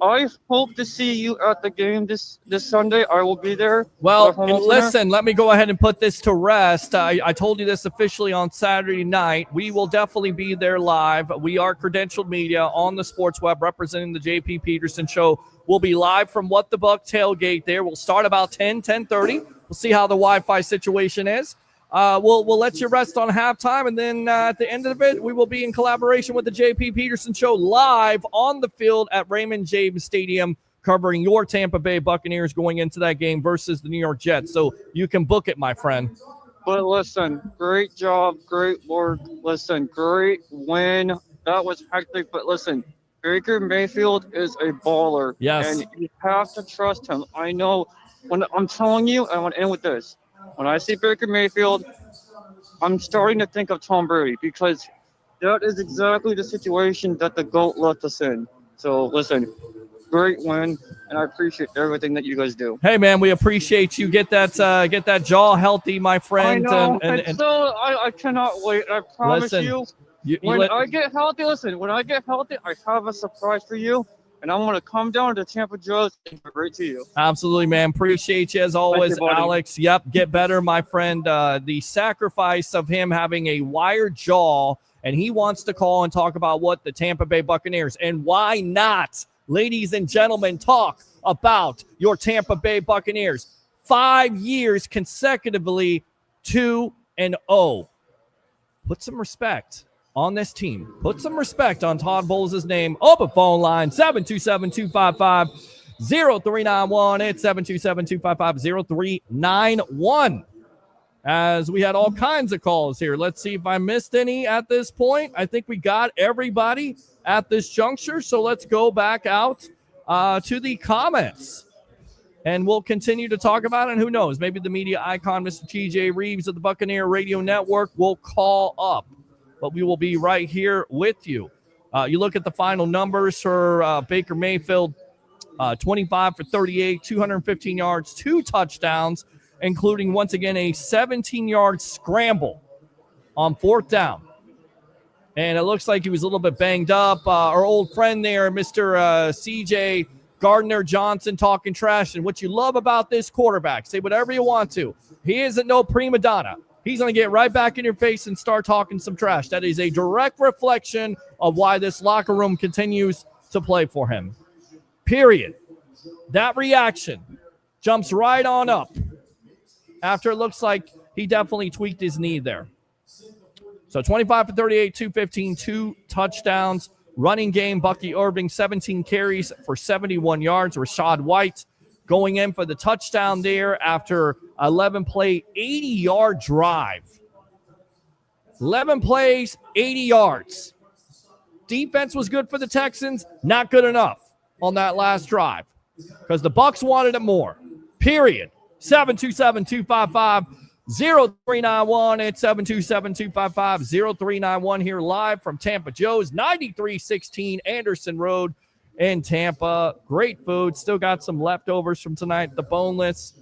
I hope to see you at the game this Sunday. I will be there. Well, listen, let me go ahead and put this to rest. I told you this officially on Saturday night. We will definitely be there live. We are credentialed media on the Sports Web representing the JP Peterson Show. We'll be live from What the Buck tailgate there. We'll start about 10:30. We'll see how the Wi-Fi situation is. We'll let you rest on halftime, and then at the end of it, we will be in collaboration with the JP Peterson Show live on the field at Raymond James Stadium, covering your Tampa Bay Buccaneers going into that game versus the New York Jets. So you can book it, my friend. But listen, great job, great work. Listen, great win. That was hectic, but listen, Baker Mayfield is a baller. Yes. And you have to trust him. I know when I'm telling you, I want to end with this. When I see Baker Mayfield, I'm starting to think of Tom Brady, because that is exactly the situation that the GOAT left us in. So, listen, great win, and I appreciate everything that you guys do. Hey, man, we appreciate you. Get that jaw healthy, my friend. I know, and so I cannot wait. I promise listen, when I get healthy, I have a surprise for you. And I'm going to come down to Tampa Joe's and give it right to you. Absolutely, man. Appreciate you as always, you, Alex. Yep, get better, my friend. The sacrifice of him having a wired jaw, and he wants to call and talk about what the Tampa Bay Buccaneers, and why not, ladies and gentlemen, talk about your Tampa Bay Buccaneers. 5 years consecutively 2-0. Put some respect on this team. Put some respect on Todd Bowles' name. Open phone line, 727-255-00. 0391. It's 727-255-0391. As we had all kinds of calls here. Let's see if I missed any at this point. I think we got everybody at this juncture. So let's go back out to the comments. And we'll continue to talk about it. And who knows, maybe the media icon, Mr. TJ Reeves of the Buccaneer Radio Network, will call up. But we will be right here with you. You look at the final numbers for Baker Mayfield, 25 for 38, 215 yards, 2 touchdowns, including, once again, a 17-yard scramble on 4th down. And it looks like he was a little bit banged up. Our old friend there, Mr. CJ Gardner-Johnson, talking trash. And what you love about this quarterback, say whatever you want to, he isn't no prima donna. He's going to get right back in your face and start talking some trash. That is a direct reflection of why this locker room continues to play for him. Period. That reaction jumps right on up after it looks like he definitely tweaked his knee there. So 25 for 38, 215, 2 touchdowns. Running game, Bucky Irving, 17 carries for 71 yards. Rashad White going in for the touchdown there after 11-play, 80-yard drive. 11 plays, 80 yards. Defense was good for the Texans, not good enough on that last drive because the Bucs wanted it more. Period. 727-255-0391. It's 727-255-0391 here live from Tampa Joe's, 9316 Anderson Road in Tampa. Great food. Still got some leftovers from tonight. The boneless.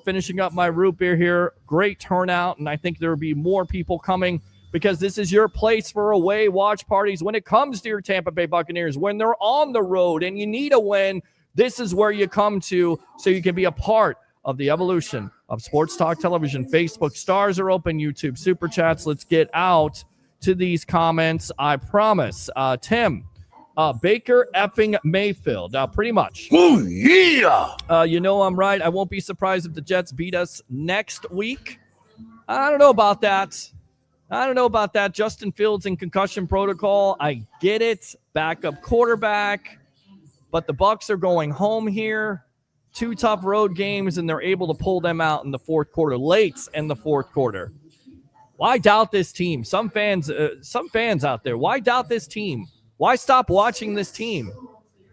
Finishing up my root beer here. Great turnout, and I think there will be more people coming because this is your place for away watch parties when it comes to your Tampa Bay Buccaneers. When they're on the road and you need a win, this is where you come to so you can be a part of the evolution of Sports Talk Television. Facebook stars are open, YouTube Super Chats. Let's get out to these comments. I promise. Tim, Baker effing Mayfield. Pretty much. Oh, yeah. You know I'm right. I won't be surprised if the Jets beat us next week. I don't know about that. Justin Fields in concussion protocol. I get it. Backup quarterback. But the Bucs are going home here. 2 tough road games, and they're able to pull them out in the fourth quarter, late in the fourth quarter. Why doubt this team? Some fans out there, why doubt this team? Why stop watching this team?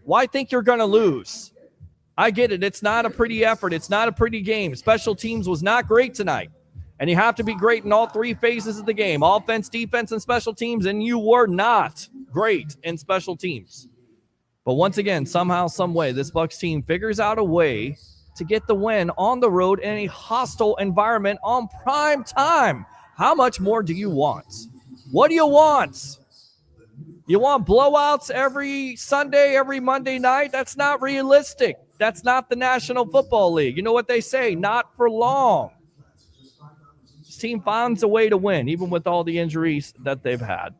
Why think you're going to lose? I get it. It's not a pretty effort. It's not a pretty game. Special teams was not great tonight. And you have to be great in all 3 phases of the game, offense, defense, and special teams, and you were not great in special teams. But once again, somehow, some way, this Bucs team figures out a way to get the win on the road in a hostile environment on prime time. How much more do you want? What do you want? You want blowouts every Sunday, every Monday night? That's not realistic. That's not the National Football League. You know what they say? Not for long. This team finds a way to win, even with all the injuries that they've had.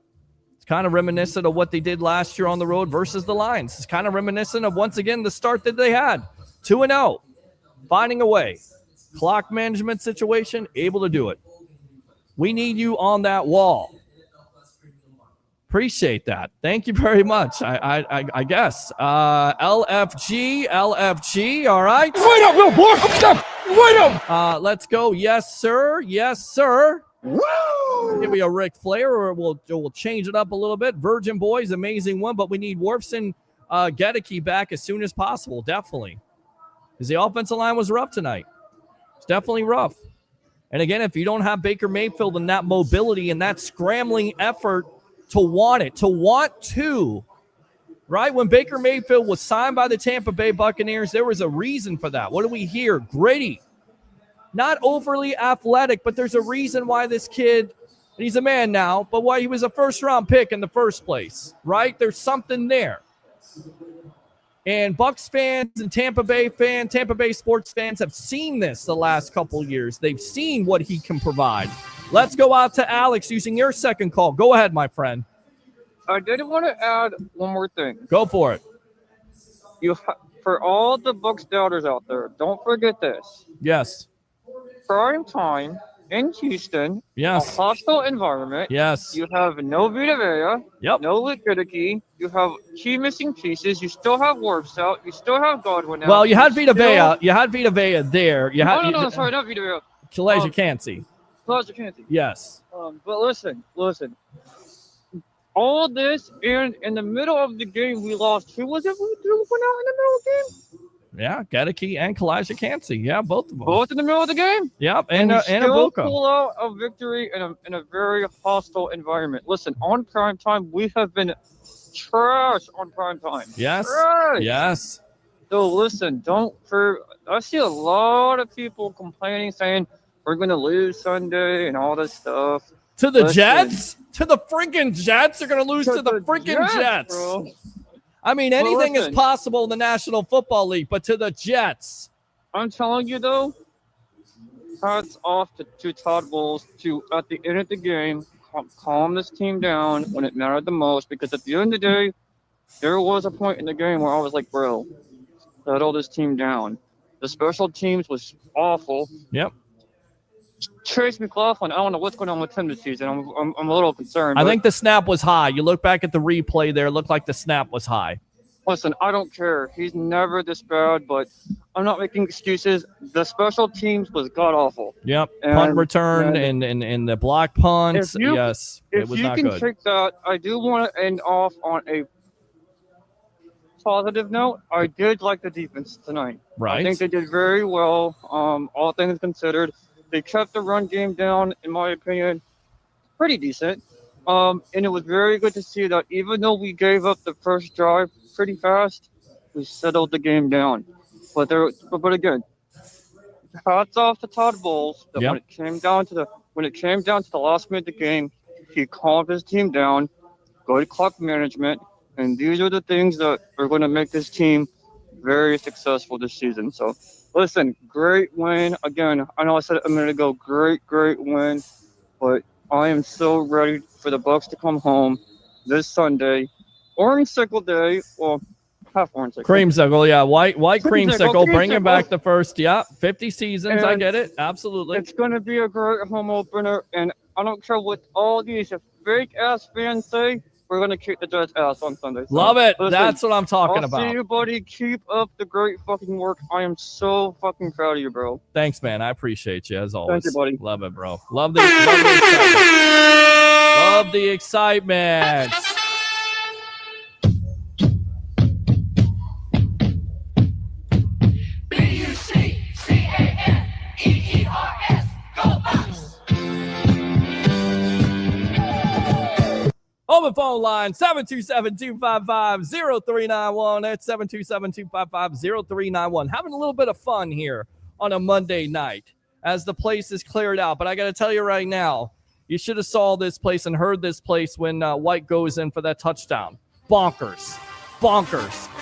It's kind of reminiscent of what they did last year on the road versus the Lions. It's kind of reminiscent of, once again, the start that they had. 2-0. Finding a way. Clock management situation, able to do it. We need you on that wall. Appreciate that. Thank you very much. I guess. LFG, all right. Wait up, little boy. Wait up. Let's go. Yes, sir. Yes, sir. Woo! Give me a Ric Flair, or we'll change it up a little bit. Virgin Boys, amazing one, but we need Wirfs and Gedeke back as soon as possible, definitely. Because the offensive line was rough tonight. It's definitely rough. And again, if you don't have Baker Mayfield and that mobility and that scrambling effort to want to, right? When Baker Mayfield was signed by the Tampa Bay Buccaneers, there was a reason for that. What do we hear? Gritty. Not overly athletic, but there's a reason why this kid, he's a man now, but why he was a first-round pick in the first place, right? There's something there. And Bucs fans and Tampa Bay sports fans have seen this the last couple years. They've seen what he can provide. Let's go out to Alex using your second call. Go ahead, my friend. I did want to add one more thing. Go for it. For all the Bucs doubters out there, don't forget this. Yes. Prime time in Houston. Yes. A hostile environment. Yes. You have no Vita Vea. Yep. No liquidity. You have key missing pieces. You still have Wirfs out. You still have Godwin out. Well, you had Vita Vea. You had Vita Vea there. You had, no, sorry, not Vita Vea. Kalijah Kancey. Kalijah Kancey. Yes. But listen. All this, and in the middle of the game, we lost. Who was it? Who went out in the middle of the game? Yeah, Gedeke and Kalijah Kancey. Yeah, both of them. Both in the middle of the game? Yep, and a still Boca. pull out a victory in a very hostile environment. Listen, on primetime, we have been trash on primetime. Yes. Trash. Yes. So listen, I see a lot of people complaining, saying we're going to lose Sunday and all this stuff. To the Jets? To the freaking Jets? They're going to lose to the freaking Jets. Bro. I mean, anything is possible in the National Football League, but to the Jets. I'm telling you, though, hats off to Todd Bowles to, at the end of the game, calm this team down when it mattered the most, because at the end of the day, there was a point in the game where I was like, bro, settle this team down. The special teams was awful. Yep. Trace McLaughlin, I don't know what's going on with him this season. I'm a little concerned. I think the snap was high. You look back at the replay there, it looked like the snap was high. Listen, I don't care. He's never this bad, but I'm not making excuses. The special teams was god-awful. Yep, punt return and the block punts. Yes, it was not good. If you can take that, I do want to end off on a positive note. I did like the defense tonight. Right. I think they did very well, all things considered. They kept the run game down, in my opinion, pretty decent. And it was very good to see that even though we gave up the first drive pretty fast, we settled the game down. But again, hats off to Todd Bowles that when it came down to the last minute of the game, he calmed his team down, good clock management, and these are the things that are going to make this team very successful this season. So, listen, great win. Again, I know I said it a minute ago, great win. But I am so ready for the Bucs to come home this Sunday. Orange Sickle Day. Well, half orange sickle. Creamsicle, yeah. White creamsicle. Bringing back the first, 50 seasons. And I get it. Absolutely. It's going to be a great home opener. And I don't care what all these fake-ass fans say. We're going to kick the Jets' ass on Sunday. So, love it. Listen, that's what I'm talking about. See you, buddy. Keep up the great fucking work. I am so fucking proud of you, bro. Thanks, man. I appreciate you, as always. Thank you, buddy. Love it, bro. Love the excitement. BUCCANEERS. Go Bucs. Open phone line, 727-255-0391. That's 727-255-0391. Having a little bit of fun here on a Monday night as the place is cleared out. But I got to tell you right now, you should have saw this place and heard this place when White goes in for that touchdown. Bonkers.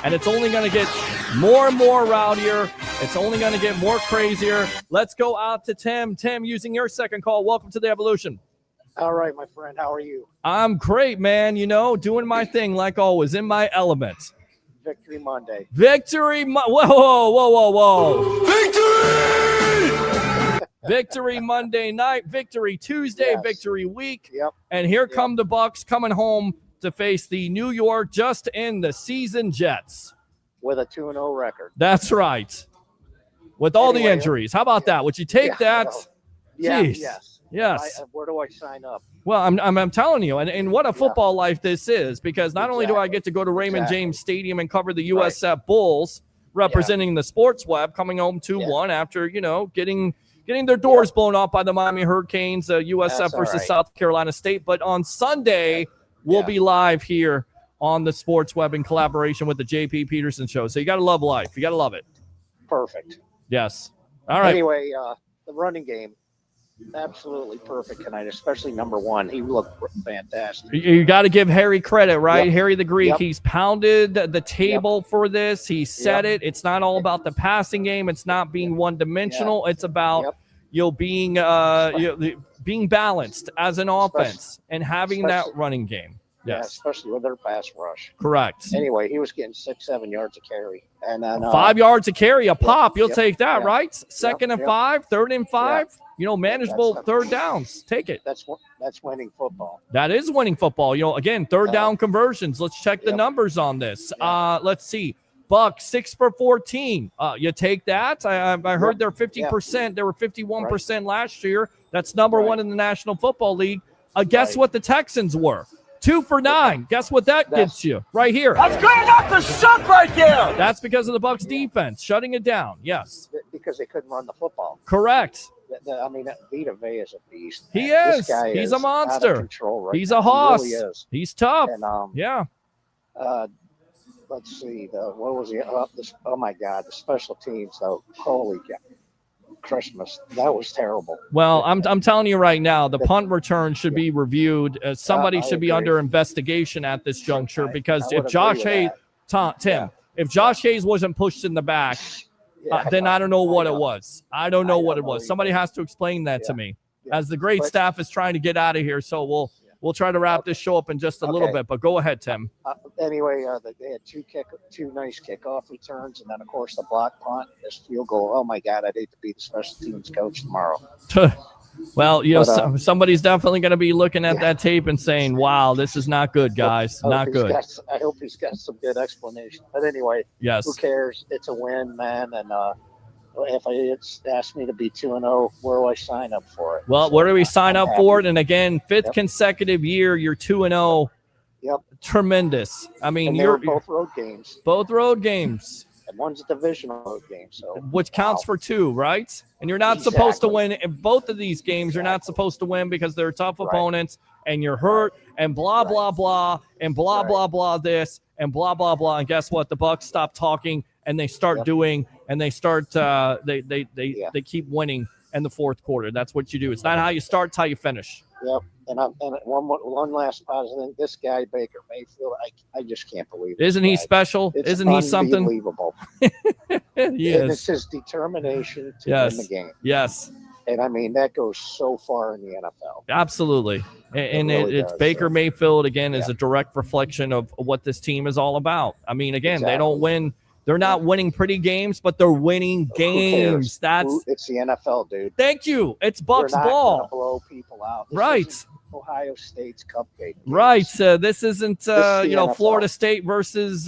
And it's only going to get more and more rowdier. It's only going to get more crazier. Let's go out to Tim. Tim, using your second call, welcome to the Evolution. All right, my friend. How are you? I'm great, man. You know, doing my thing like always, in my element. Victory Monday. Whoa. Victory! Victory Monday night, victory Tuesday, victory week. Yep. And here come the Bucs coming home to face the New York just in the season Jets. With a 2-0 record. That's right. With all the injuries. How about that? Would you take that? Jeez. Yes. Where do I sign up? Well, I'm telling you, and what a football life this is, because not only do I get to go to Raymond James Stadium and cover the USF Bulls, representing the sports web, coming home 2-1 after, getting their doors blown off by the Miami Hurricanes, USF versus South Carolina State. But on Sunday, we'll be live here on the sports web in collaboration with the JP Peterson Show. So you got to love life. You got to love it. Perfect. Yes. All right. Anyway, the running game. Absolutely perfect tonight, especially number one. He looked fantastic. You got to give Harry credit, right? Yep. Harry the Greek. Yep. He's pounded the table for this. He said it. It's not all about the passing game. It's not being one-dimensional. It's about being balanced as an offense and having that running game. Yes, especially with their pass rush. Correct. Anyway, he was getting 6-7 yards a carry, and then 5 yards a carry, a pop. You'll take that, right? Second and 5, third and 5. manageable That's third downs. Take it. That's winning football. That is winning football. Again, third down conversions. Let's check the numbers on this. Let's see. Bucs 6 for 14. You take that. I heard they're 50%. They were 51% last year. That's number one in the National Football League. Guess what the Texans were? 2 for 9. Guess what that gets you right here? That's good enough to suck right there. That's because of the Bucs defense shutting it down. Yes. Because they couldn't run the football. Correct. I mean, Vita Vea is a beast. He man. is. This guy He's is a monster. Out of control right He's now. a hoss. He really is. He's tough. And, yeah. Let's see. What was he? Oh my God! The special teams, though. Holy cow! Christmas. That was terrible. Well, I'm telling you right now, the punt return should be reviewed. Somebody I should be agree. under investigation at this juncture because I if would Josh agree with Hayes, Tim, if Josh Hayes wasn't pushed in the back, then I don't know what it was. I don't know what it was. Somebody has to explain that to me. As the great staff is trying to get out of here, so we'll try to wrap this show up in just a little bit. But go ahead, Tim. Anyway, they had two nice kickoff returns, and then of course the block punt, this field goal. Oh my God! I'd hate to be the special teams coach tomorrow. Well, somebody's definitely going to be looking at that tape and saying, "Wow, this is not good, guys. Not good." I hope he's got some good explanation. But anyway, yes. Who cares? It's a win, man. And if it's asked me to be 2-0, where do I sign up for it? Well, where do we sign up for it? And again, fifth consecutive year, you're 2-0. Yep. Tremendous. I mean, you're both road games. Both road games. And one's a divisional road game, so which counts for 2, right? And you're not supposed to win in both of these games. You're not supposed to win because they're tough opponents, and you're hurt, and blah blah blah, and blah blah blah this, and blah blah blah. And guess what? The Bucs stop talking, and they start doing, and they start they keep winning in the fourth quarter. That's what you do. It's not how you start, it's how you finish. Yep. And one last positive thing. This guy, Baker Mayfield, I just can't believe it. Isn't he special? Isn't he something? Unbelievable. Yes. It's his determination to win the game. Yes. And I mean, that goes so far in the NFL. Absolutely. And it's Baker Mayfield, again, is a direct reflection of what this team is all about. I mean, again, they don't win. They're not winning pretty games, but they're winning games. It's the NFL, dude. Thank you. It's Bucs ball. Gonna blow people out. This right. Ohio State's cupcake. Right. This isn't Florida State versus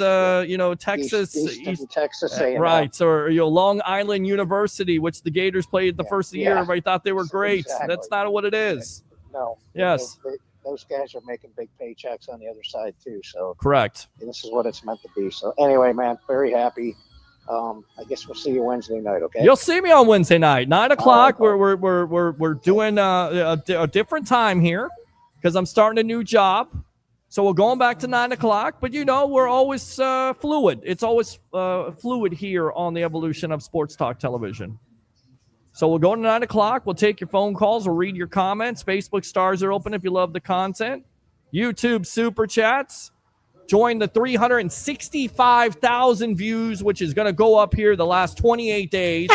Texas. East Texas A&M. Right. Or Long Island University, which the Gators played the first of the year. Everybody thought they were great. Exactly. That's not what it is. No. Yes. Those guys are making big paychecks on the other side too. So correct. This is what it's meant to be. So anyway, man, very happy. I guess we'll see you Wednesday night. Okay. You'll see me on Wednesday night, 9:00. We're doing a different time here because I'm starting a new job. So we're going back to 9:00. But we're always fluid. It's always fluid here on the evolution of Sports Talk Television. So we'll go to 9:00. We'll take your phone calls. We'll read your comments. Facebook stars are open if you love the content. YouTube super chats. Join the 365,000 views, which is going to go up here the last 28 days.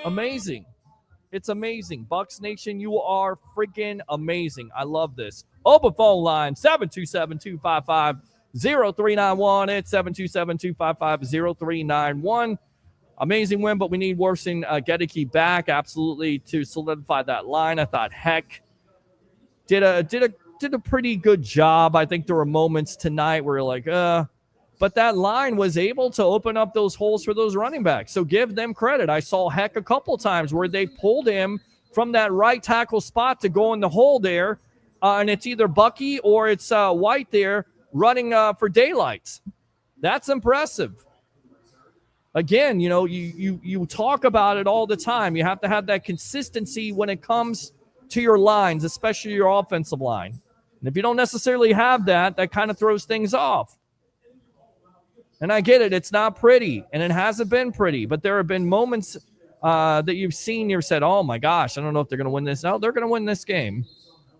Amazing. It's amazing. Bucs Nation, you are freaking amazing. I love this. Open phone line, 727-255-0391. It's 727-255-0391. Amazing win, but we need Wirfs and Gedeke back absolutely to solidify that line. I thought Heck did a pretty good job. I think there were moments tonight where you're like, but that line was able to open up those holes for those running backs. So give them credit. I saw Heck a couple times where they pulled him from that right tackle spot to go in the hole there, and it's either Bucky or it's White there running for daylight. That's impressive. Again, you talk about it all the time. You have to have that consistency when it comes to your lines, especially your offensive line. And if you don't necessarily have that kind of throws things off. And I get it. It's not pretty, and it hasn't been pretty. But there have been moments that you've seen, you've said, oh, my gosh, I don't know if they're going to win this. No, they're going to win this game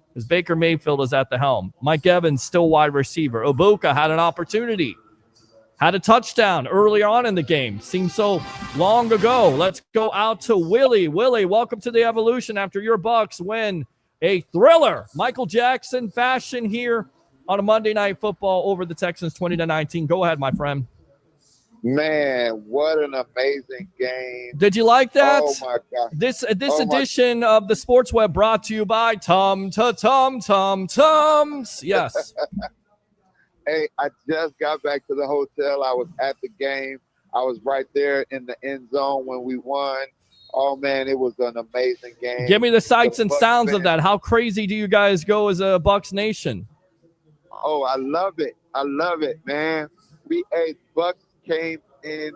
because Baker Mayfield is at the helm. Mike Evans still wide receiver. Obuka had an opportunity. Had a touchdown early on in the game. Seems so long ago. Let's go out to Willie. Willie, welcome to the Evolution after your Bucs win a thriller. Michael Jackson fashion here on a Monday Night Football over the Texans 20-19. Go ahead, my friend. Man, what an amazing game. Did you like that? Oh, my God. This edition of the Sports Web brought to you by Tums. Yes. Hey, I just got back to the hotel. I was at the game. I was right there in the end zone when we won. Oh, man, it was an amazing game. Give me the sights and Bucs sounds of fans- that. How crazy do you guys go as a Bucs Nation? Oh, I love it. I love it, man. Bucs came in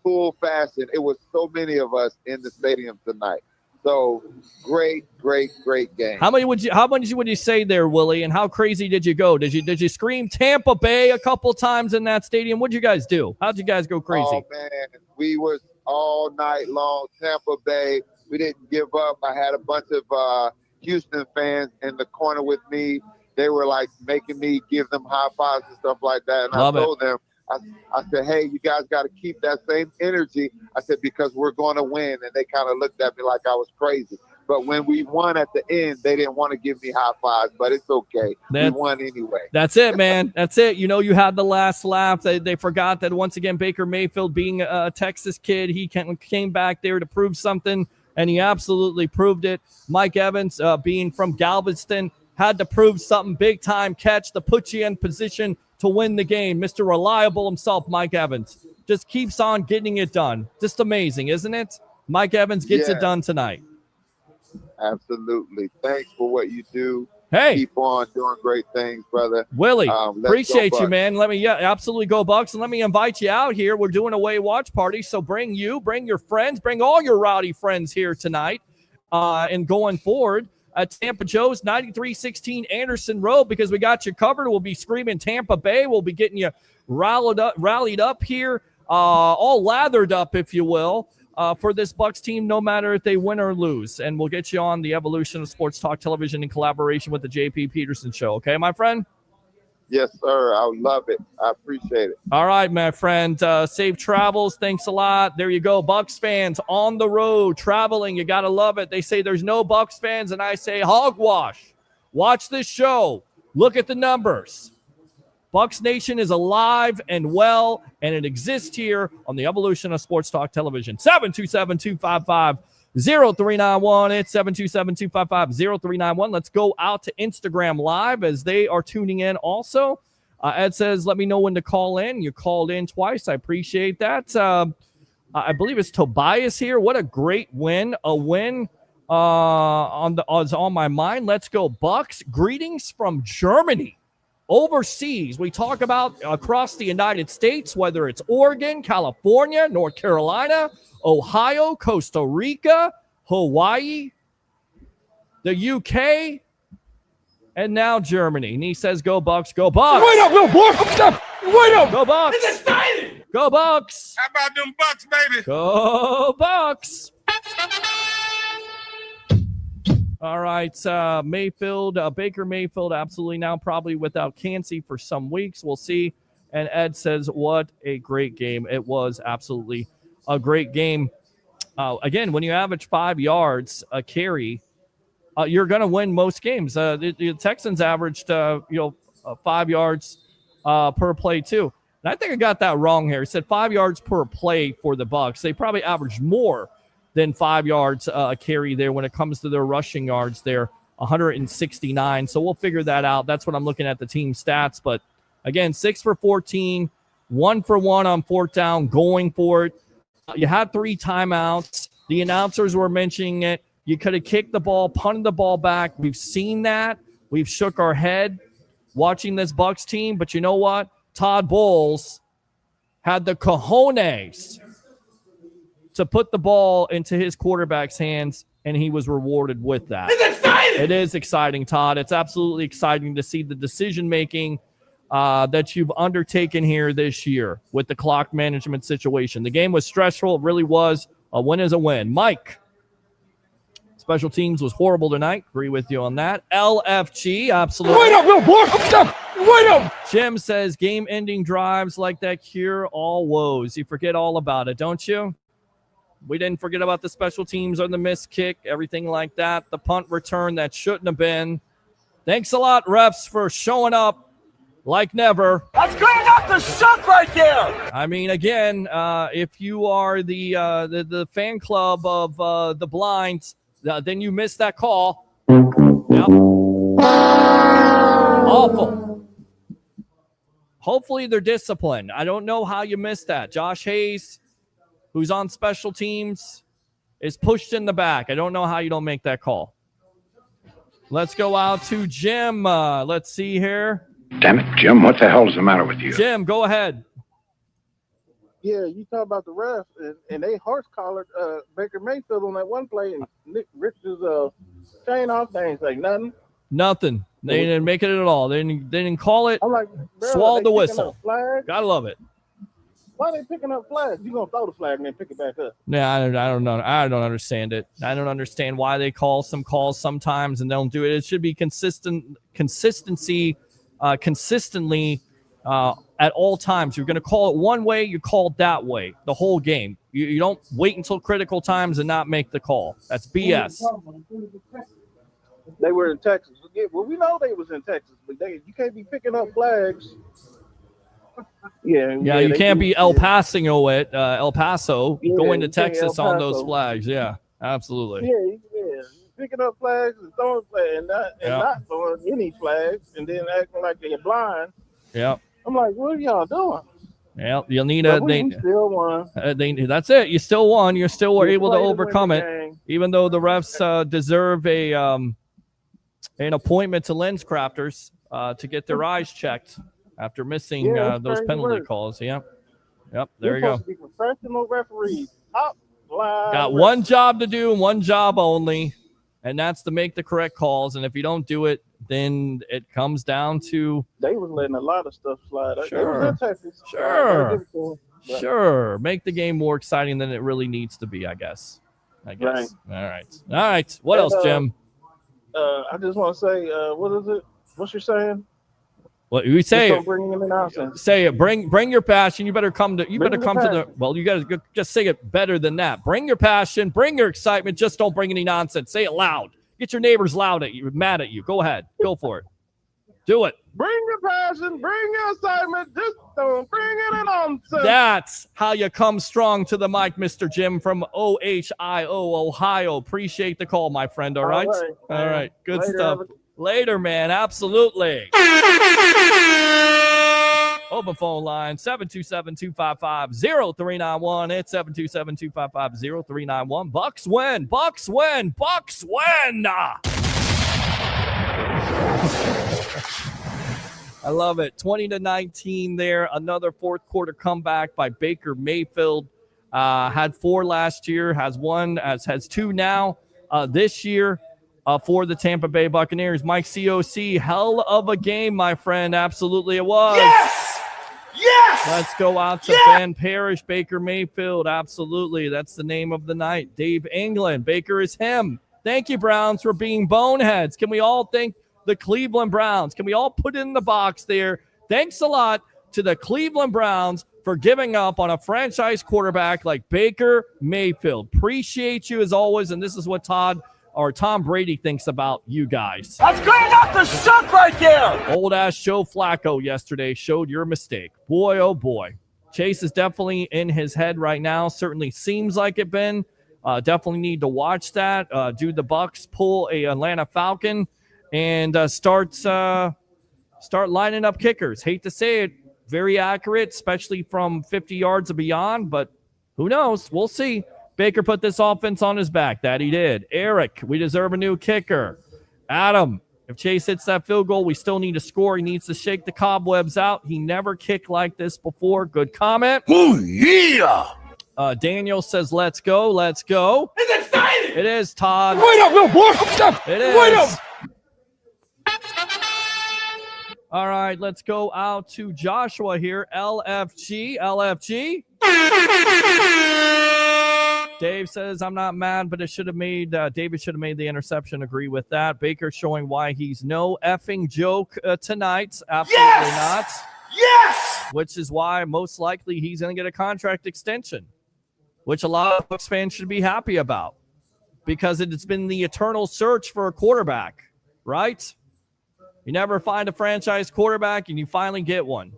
full fashion. It was so many of us in the stadium tonight. So great game. How many would you say there, Willie? And how crazy did you go? Did you scream Tampa Bay a couple times in that stadium? What'd you guys do? How'd you guys go crazy? Oh, man, we was all night long, Tampa Bay. We didn't give up. I had a bunch of Houston fans in the corner with me. They were like making me give them high fives and stuff like that. And Love I told them, I said, hey, you guys got to keep that same energy. I said, because we're going to win. And they kind of looked at me like I was crazy. But when we won at the end, they didn't want to give me high fives, but it's okay. We won anyway. That's it, man. That's it. You know, you had the last laugh. They forgot that once again, Baker Mayfield being a Texas kid, he came back there to prove something, and he absolutely proved it. Mike Evans, being from Galveston, had to prove something, big-time catch to put you in position to win the game. Mr. Reliable himself, Mike Evans, just keeps on getting it done. Just amazing, isn't it? Mike Evans gets it done tonight. Absolutely. Thanks for what you do. Hey. Keep on doing great things, brother. Willie, Let's appreciate go you, Bucs. man. Absolutely go Bucs. And let me invite you out here. We're doing a away watch party. So bring your friends, bring all your rowdy friends here tonight and going forward at Tampa Joe's 9316 Anderson Road, because we got you covered. We'll be screaming Tampa Bay. We'll be getting you rallied up here, all lathered up, if you will, for this Bucs team, no matter if they win or lose. And we'll get you on the Evolution of Sports Talk Television in collaboration with the JP Peterson Show. Okay, my friend? Yes, sir. I love it. I appreciate it. All right, my friend. Safe travels. Thanks a lot. There you go. Bucs fans on the road, traveling. You got to love it. They say there's no Bucs fans, and I say hogwash. Watch this show. Look at the numbers. Bucs Nation is alive and well, and it exists here on the Evolution of Sports Talk Television. 727-255-0391. It's 727-255-0391. Let's go out to Instagram Live as they are tuning in also. Ed says, let me know when to call in. You called in twice. I appreciate that. I believe it's Tobias here. What a great win. A win is on my mind. Let's go Bucs. Greetings from Germany. Overseas, we talk about across the United States, whether it's Oregon, California, North Carolina, Ohio, Costa Rica, Hawaii, the UK, and now Germany. And he says, go Bucs, go Bucs. Wait up, little boy. Wait up. Go Bucs. It's exciting. Go Bucs. How about them Bucs, baby? Go Bucs. All right, Mayfield, Baker Mayfield, absolutely now probably without Cansey for some weeks. We'll see. And Ed says, what a great game. It was absolutely a great game. Again, when you average 5 yards a carry, you're going to win most games. The Texans averaged, 5 yards per play too. And I think I got that wrong here. He said 5 yards per play for the Bucs. They probably averaged more than 5 yards a carry there when it comes to their rushing yards there, 169. So we'll figure that out. That's what I'm looking at, the team stats. But again, 6 for 14, 1 for 1 on fourth down, going for it. You had 3 timeouts. The announcers were mentioning it. You could have kicked the ball, punted the ball back. We've seen that. We've shook our head watching this Bucs team. But you know what? Todd Bowles had the cojones to put the ball into his quarterback's hands, and he was rewarded with that. It's exciting. It is exciting, Todd. It's absolutely exciting to see the decision-making that you've undertaken here this year with the clock management situation. The game was stressful. It really was. A win is a win. Mike, special teams was horrible tonight. Agree with you on that. LFG, absolutely. Wait up, little boy. Wait up. Jim says game-ending drives like that cure all woes. You forget all about it, don't you? We didn't forget about the special teams or the missed kick, everything like that. The punt return that shouldn't have been. Thanks a lot, refs, for showing up like never. That's great off the shot right there. I mean, again, if you are the fan club of the Blinds, then you missed that call. Yep. Awful. Hopefully they're disciplined. I don't know how you missed that. Josh Hayes, who's on special teams, is pushed in the back. I don't know how you don't make that call. Let's go out to Jim. Let's see here. Damn it, Jim, what the hell is the matter with you? Jim, go ahead. Yeah, you talk about the ref, and they horse collared Baker Mayfield on that one play, and Nick ripped his chain off. They ain't say nothing. Nothing. They didn't make it at all. They didn't call it. I'm like, bro, swallowed the they picking whistle. up flags? Gotta love it. Why are they picking up flags? You gonna throw the flag and then pick it back up? Yeah, I don't know. I don't understand it. I don't understand why they call some calls sometimes and don't do it. It should be consistency, consistently at all times. You're going to call it one way, you call it that way the whole game. You don't wait until critical times and not make the call. That's BS. They were in Texas. Well, we know they was in Texas, but you can't be picking up flags. Yeah, you can't be El Paso going to Texas on those Paso. flags. Yeah, absolutely. Yeah. Picking up flags and throwing flags and not throwing any flags and then acting like they're blind. Yeah. I'm like, what are y'all doing? Yeah, you'll need But we still won. That's it. You still won. You still were We able to played to win overcome the it, game. even though the refs deserve an appointment to lens crafters to get their eyes checked after missing those penalty calls. Yep. There you go. Supposed to be professional referees. Top line. Got one job to do and one job only, and that's to make the correct calls. And if you don't do it, then it comes down to They was letting a lot of stuff slide. Sure. It was in Texas. Sure. Make the game more exciting than it really needs to be, I guess. Right. All right. What else, Jim? I just want to say, what is it? What you're saying? What you say? Just don't bring in the nonsense. Say it. Bring your passion. You better come to. You Bring better the come to the. passion. Well, you got to just say it better than that. Bring your passion. Bring your excitement. Just don't bring any nonsense. Say it loud. Get your neighbors mad at you. Go ahead. Go for it. Do it. Bring your passion. Bring your excitement. Just don't bring any nonsense. That's how you come strong to the mic, Mr. Jim from OHIO, Ohio. Appreciate the call, my friend. All right. All right. Good Later, stuff. Later, man. Absolutely. Open phone line, 727-255-0391. It's 727-255-0391. Bucs win. Bucs win. Bucs win. I love it. 20-19 there. Another fourth quarter comeback by Baker Mayfield. Had 4 last year, has 2 now this year for the Tampa Bay Buccaneers. Mike COC, hell of a game, my friend. Absolutely it was. Yes! Let's go out to Ben Parrish, Baker Mayfield. Absolutely. That's the name of the night. Dave England, Baker is him. Thank you, Browns, for being boneheads. Can we all thank the Cleveland Browns? Can we all put it in the box there? Thanks a lot to the Cleveland Browns for giving up on a franchise quarterback like Baker Mayfield. Appreciate you as always, and this is what Tom Brady thinks about you guys. That's great off the shot right there. Old-ass Joe Flacco yesterday showed your mistake. Boy, oh boy. Chase is definitely in his head right now. Certainly seems like it, Ben. Definitely need to watch that. Do the Bucs pull a Atlanta Falcon and start lining up kickers. Hate to say it. Very accurate, especially from 50 yards and beyond, but who knows? We'll see. Baker put this offense on his back. That he did. Eric, we deserve a new kicker. Adam, if Chase hits that field goal, we still need to score. He needs to shake the cobwebs out. He never kicked like this before. Good comment. Oh, yeah. Daniel says, let's go. Let's go. It's exciting. It is, Todd. Wait up, little boy. It is. Wait up. All right, let's go out to Joshua here. LFG. Dave says, I'm not mad, but it should have made David should have made the interception. Agree with that. Baker showing why he's no effing joke tonight. Absolutely not. Yes! Which is why most likely he's going to get a contract extension, which a lot of Bucs fans should be happy about because it's been the eternal search for a quarterback, right? You never find a franchise quarterback, and you finally get one.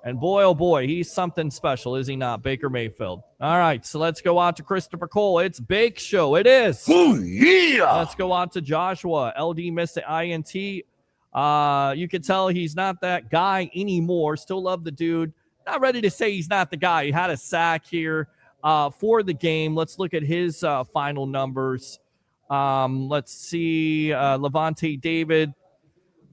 And boy, oh boy, he's something special, is he not, Baker Mayfield? All right, so let's go out to Christopher Cole. It's Bake Show. It is. Oh, yeah. Let's go out to Joshua. LD missed the INT. You can tell he's not that guy anymore. Still love the dude. Not ready to say he's not the guy. He had a sack here for the game. Let's look at his final numbers. Let's see. Levante David.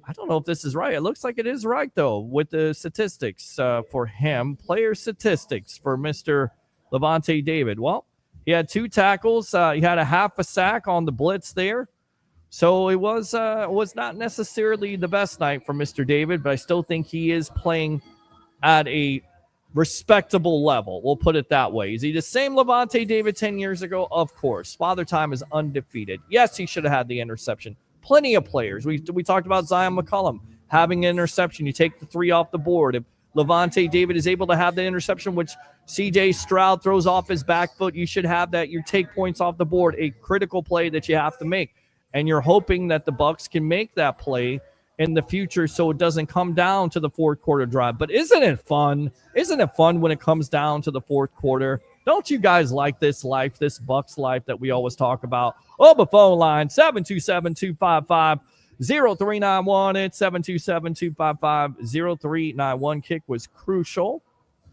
I don't know if this is right. It looks like it is right, though, with the statistics for him. Player statistics for Mr. Levante David. Well, he had 2 tackles. He had a half a sack on the blitz there. So it was not necessarily the best night for Mr. David, but I still think he is playing at a respectable level. We'll put it that way. Is he the same Levante David 10 years ago? Of course. Father Time is undefeated. Yes, he should have had the interception. Plenty of players. We talked about Zion McCollum having an interception. You take the 3 off the board. If Levante David is able to have the interception, which CJ Stroud throws off his back foot, you should have that. You take points off the board, a critical play that you have to make. And you're hoping that the Bucs can make that play in the future so it doesn't come down to the fourth quarter drive. But isn't it fun? Isn't it fun when it comes down to the fourth quarter? Don't you guys like this life, this Bucs life that we always talk about? Oh, the phone line, 727-255-0391. It's 727-255-0391. Kick was crucial.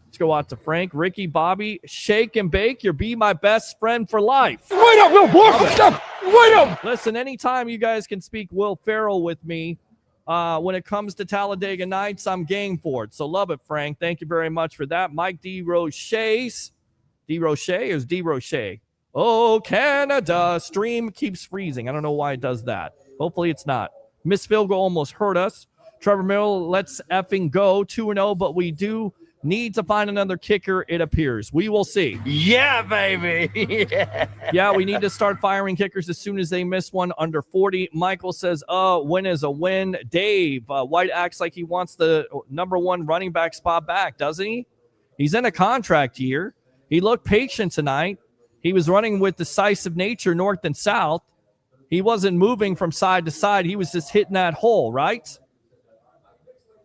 Let's go out to Frank, Ricky, Bobby, Shake and Bake. You'll be my best friend for life. Wait up, Will Bork. Wait up. Listen, anytime you guys can speak Will Ferrell with me, when it comes to Talladega Nights, I'm game for it. So love it, Frank. Thank you very much for that. Mike D. Roche's. D. Roche or is D. Roche? Oh, Canada. Stream keeps freezing. I don't know why it does that. Hopefully it's not. Miss Field goal almost hurt us. Trevor Mill, let's effing go. 2-0, but we do need to find another kicker, it appears. We will see. Yeah, baby. Yeah, we need to start firing kickers as soon as they miss one under 40. Michael says, win is a win. Dave, White acts like he wants the number 1 running back spot back, doesn't he? He's in a contract year. He looked patient tonight. He was running with decisive nature north and south. He wasn't moving from side to side. He was just hitting that hole, right?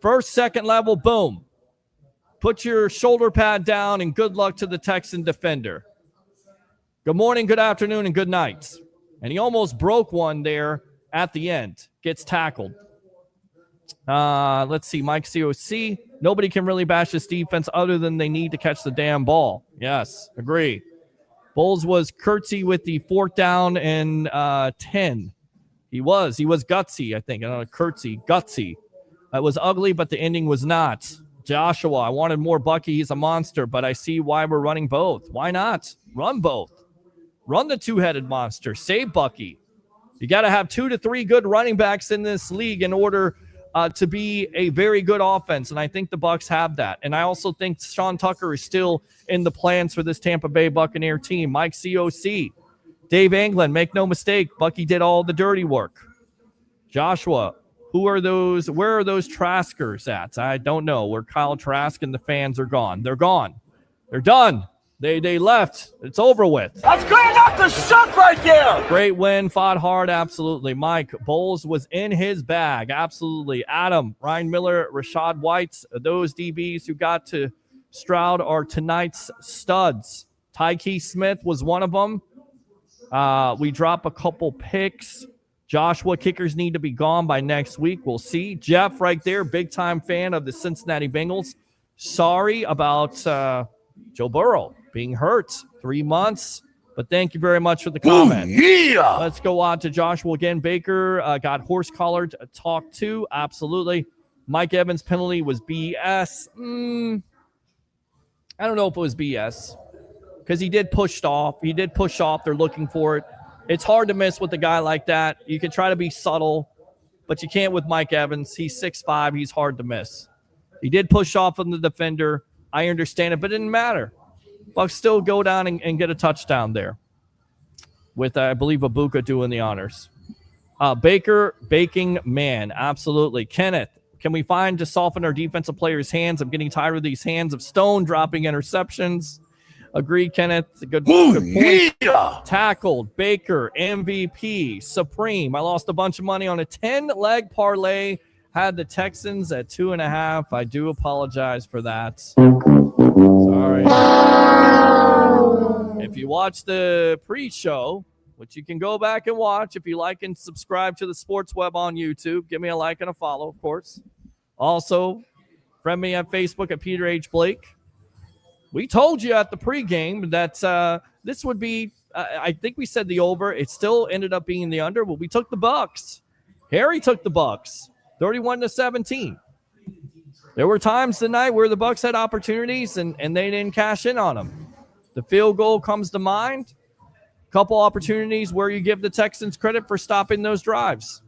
First, second level, boom. Put your shoulder pad down and good luck to the Texan defender. Good morning, good afternoon, and good night. And he almost broke one there at the end. Gets tackled. Let's see, Mike COC. Nobody can really bash this defense other than they need to catch the damn ball. Yes, agree. Bowles was curtsy with the 4th down and 10. He was gutsy, I think. I don't know, curtsy, gutsy. It was ugly, but the ending was not. Joshua, I wanted more Bucky. He's a monster, but I see why we're running both. Why not? Run both. Run the 2-headed monster. Save Bucky. You got to have 2 to 3 good running backs in this league in order to be a very good offense, and I think the Bucs have that. And I also think Sean Tucker is still in the plans for this Tampa Bay Buccaneer team. Mike COC. Dave England, make no mistake, Bucky did all the dirty work. Joshua, where are those Traskers at? I don't know where Kyle Trask and the fans are gone. They're gone. They're done. They left. It's over with. That's good enough to suck right there. Great win. Fought hard. Absolutely. Mike Bowles was in his bag. Absolutely. Adam, Ryan Miller, Rashad White, those DBs who got to Stroud are tonight's studs. Tyke Smith was one of them. We drop a couple picks. Joshua, kickers need to be gone by next week. We'll see. Jeff right there, big-time fan of the Cincinnati Bengals. Sorry about Joe Burrow being hurt 3 months, but thank you very much for the comment. Oh, yeah. Let's go on to Joshua again. Baker got horse-collared talk too. Absolutely. Mike Evans' penalty was BS. I don't know if it was BS because he did push off. He did push off. They're looking for it. It's hard to miss with a guy like that. You can try to be subtle, but you can't with Mike Evans. He's 6'5". He's hard to miss. He did push off on the defender. I understand it, but it didn't matter. Bucs still go down and get a touchdown there with, I believe, Ibuka doing the honors. Baker, baking man. Absolutely. Kenneth, can we find to soften our defensive players' hands? I'm getting tired of these hands of stone dropping interceptions. Agree, Kenneth. Good point. Yeah. Tackled, Baker, MVP, Supreme. I lost a bunch of money on a 10-leg parlay. Had the Texans at 2.5. I do apologize for that. Sorry. If you watch the pre-show, which you can go back and watch if you like and subscribe to the Sports Web on YouTube, give me a like and a follow, of course. Also, friend me on Facebook at Peter H. Blake. We told you at the pregame that this would be, I think we said the over. It still ended up being the under, but we took the Bucs. Harry took the Bucs, 31-17. There were times tonight where the Bucs had opportunities and they didn't cash in on them. The field goal comes to mind. Couple opportunities where you give the Texans credit for stopping those drives.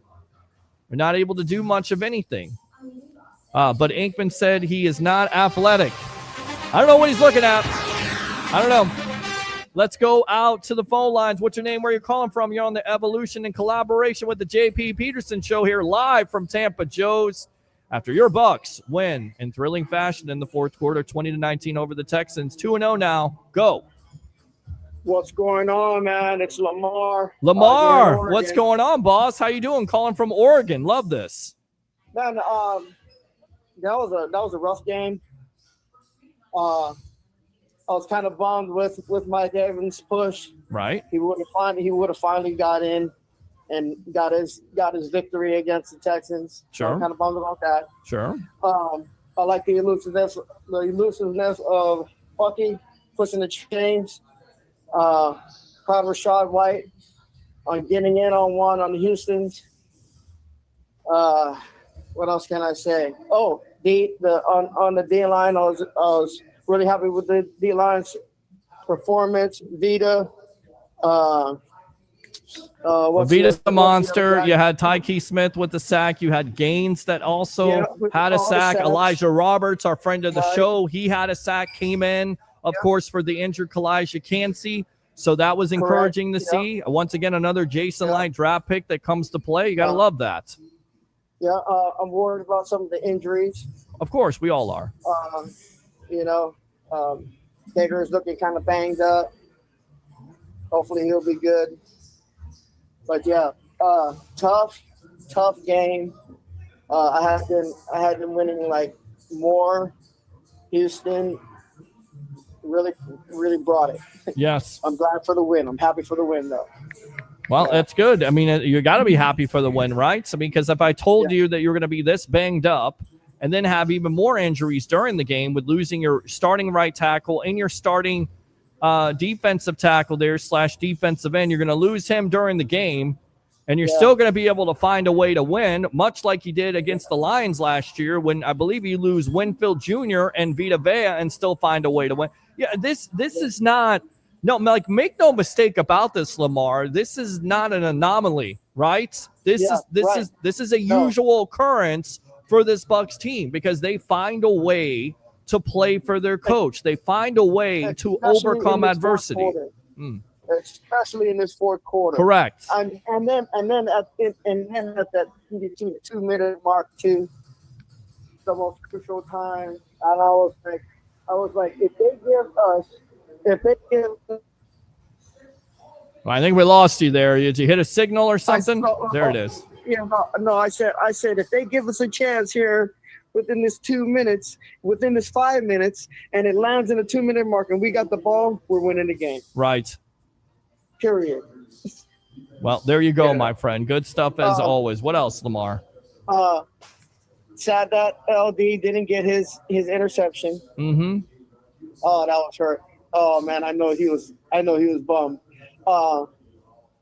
They're not able to do much of anything. But Inkman said he is not athletic. I don't know what he's looking at. I don't know. Let's go out to the phone lines. What's your name? Where you're calling from? You're on the Evolution in collaboration with the JP Peterson Show here live from Tampa Joe's. After your Bucs win in thrilling fashion in the fourth quarter, 20-19 over the Texans. 2-0 now. Go. What's going on, man? It's Lamar. Lamar, what's going on, boss? How you doing? Calling from Oregon. Love this. Man, that was a rough game. I was kind of bummed with Mike Evans' push. Right. He would have finally got in and got his victory against the Texans. Sure. So I'm kind of bummed about that. Sure. I like the elusiveness of Bucky pushing the chains. Proud of Rashad White on getting in on one on the Houston's. What else can I say? Oh, on the D line, I was really happy with the D line's performance. Vita's the monster. You had Tyke Smith with the sack. You had Gaines that also had a sack. Elijah Roberts, our friend of the show, he had a sack, came in, of course, for the injured Kalijah Kancey. So that was encouraging to see. Once again, another Jason Light draft pick that comes to play. You got to love that. Yeah, I'm worried about some of the injuries. Of course, we all are. Baker is looking kind of banged up. Hopefully he'll be good. But yeah, tough game. I had been winning like more. Houston really brought it. Yes. I'm glad for the win. I'm happy for the win though. Well, that's good. I mean, you got to be happy for the win, right? I mean, because if I told you that you're going to be this banged up and then have even more injuries during the game with losing your starting right tackle and your starting defensive tackle there / defensive end, you're going to lose him during the game, and you're still going to be able to find a way to win, much like you did against the Lions last year when I believe you lose Winfield Jr. and Vita Vea and still find a way to win. Yeah, this is not – no, like, make no mistake about this, Lamar. This is not an anomaly, right? This is a usual occurrence for this Bucs team because they find a way to play for their coach. They find a way to overcome adversity. Especially in this fourth quarter. Correct. And then at that 2-minute mark too, the most crucial time. And I was like, if they give. Well, I think we lost you there. Did you hit a signal or something? There it is. Yeah, no. I said if they give us a chance here within this 2 minutes, within this 5 minutes, and it lands in a 2-minute mark, and we got the ball, we're winning the game. Right. Period. Well, there you go, my friend. Good stuff as always. What else, Lamar? Sad that LD didn't get his interception. Mm-hmm. Oh, that was hurt. Oh man, I know he was bummed. And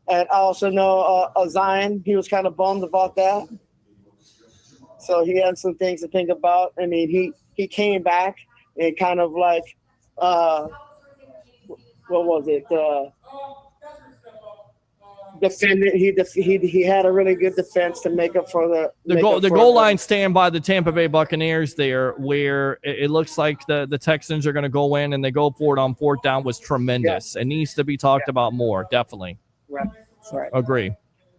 I also know Zion, he was kind of bummed about that. So he had some things to think about. I mean, he came back and kind of like what was it? Defended. He had a really good defense to make up for the goal line stand by the Tampa Bay Buccaneers there, where it looks like the Texans are going to go in and they go for it on fourth down was tremendous. It needs to be talked about more, definitely. Right. Agree.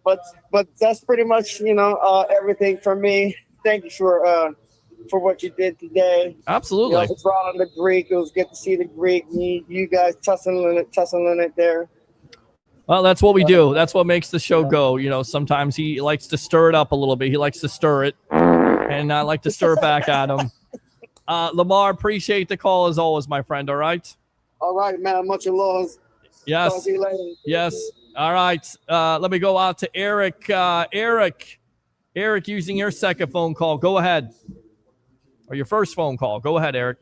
But that's pretty much everything from me. Thank you for for what you did today. Absolutely. You brought on the Greek. It was good to see the Greek. You guys tussling it there. Well, that's what we do. That's what makes the show go. Sometimes he likes to stir it up a little bit. He likes to stir it, and I like to stir it back at him. Lamar, appreciate the call as always, my friend. All right? All right, man. Much love. Yes. Talk to you later. Yes. All right. Let me go out to Eric. Eric, using your second phone call. Go ahead. Or your first phone call. Go ahead, Eric.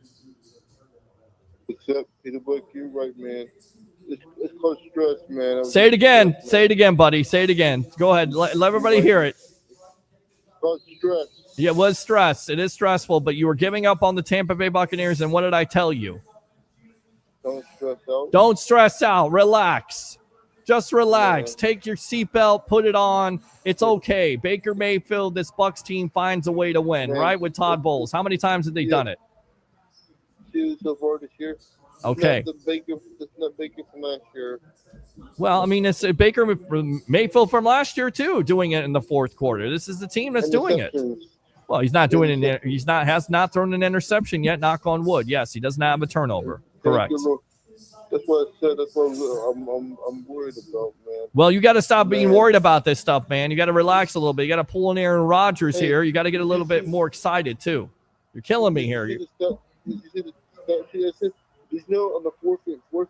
What's up, Peter Buck? You're right, man. It's called stress, man. Say it again. Say it again, buddy. Say it again. Go ahead. Let everybody hear it. It's called stress. Yeah, it was stress. It is stressful, but you were giving up on the Tampa Bay Buccaneers, and what did I tell you? Don't stress out. Don't stress out. Relax. Just relax. Take your seatbelt, put it on. It's okay. Baker Mayfield, this Bucs team finds a way to win, right, with Todd Bowles. How many times have they done it? Two so far this year. Okay. It's not Baker from last year. Well, I mean, it's Baker Mayfield from last year, too, doing it in the fourth quarter. This is the team that's doing it. Well, he's not doing it. Has not thrown an interception yet, knock on wood. Yes, he doesn't have a turnover. Correct. That's what I said. That's what I'm worried about, man. Well, you got to stop being worried about this stuff, man. You got to relax a little bit. You got to pull an Aaron Rodgers here. You got to get a little bit more excited, too. You're killing me here. On the fourth,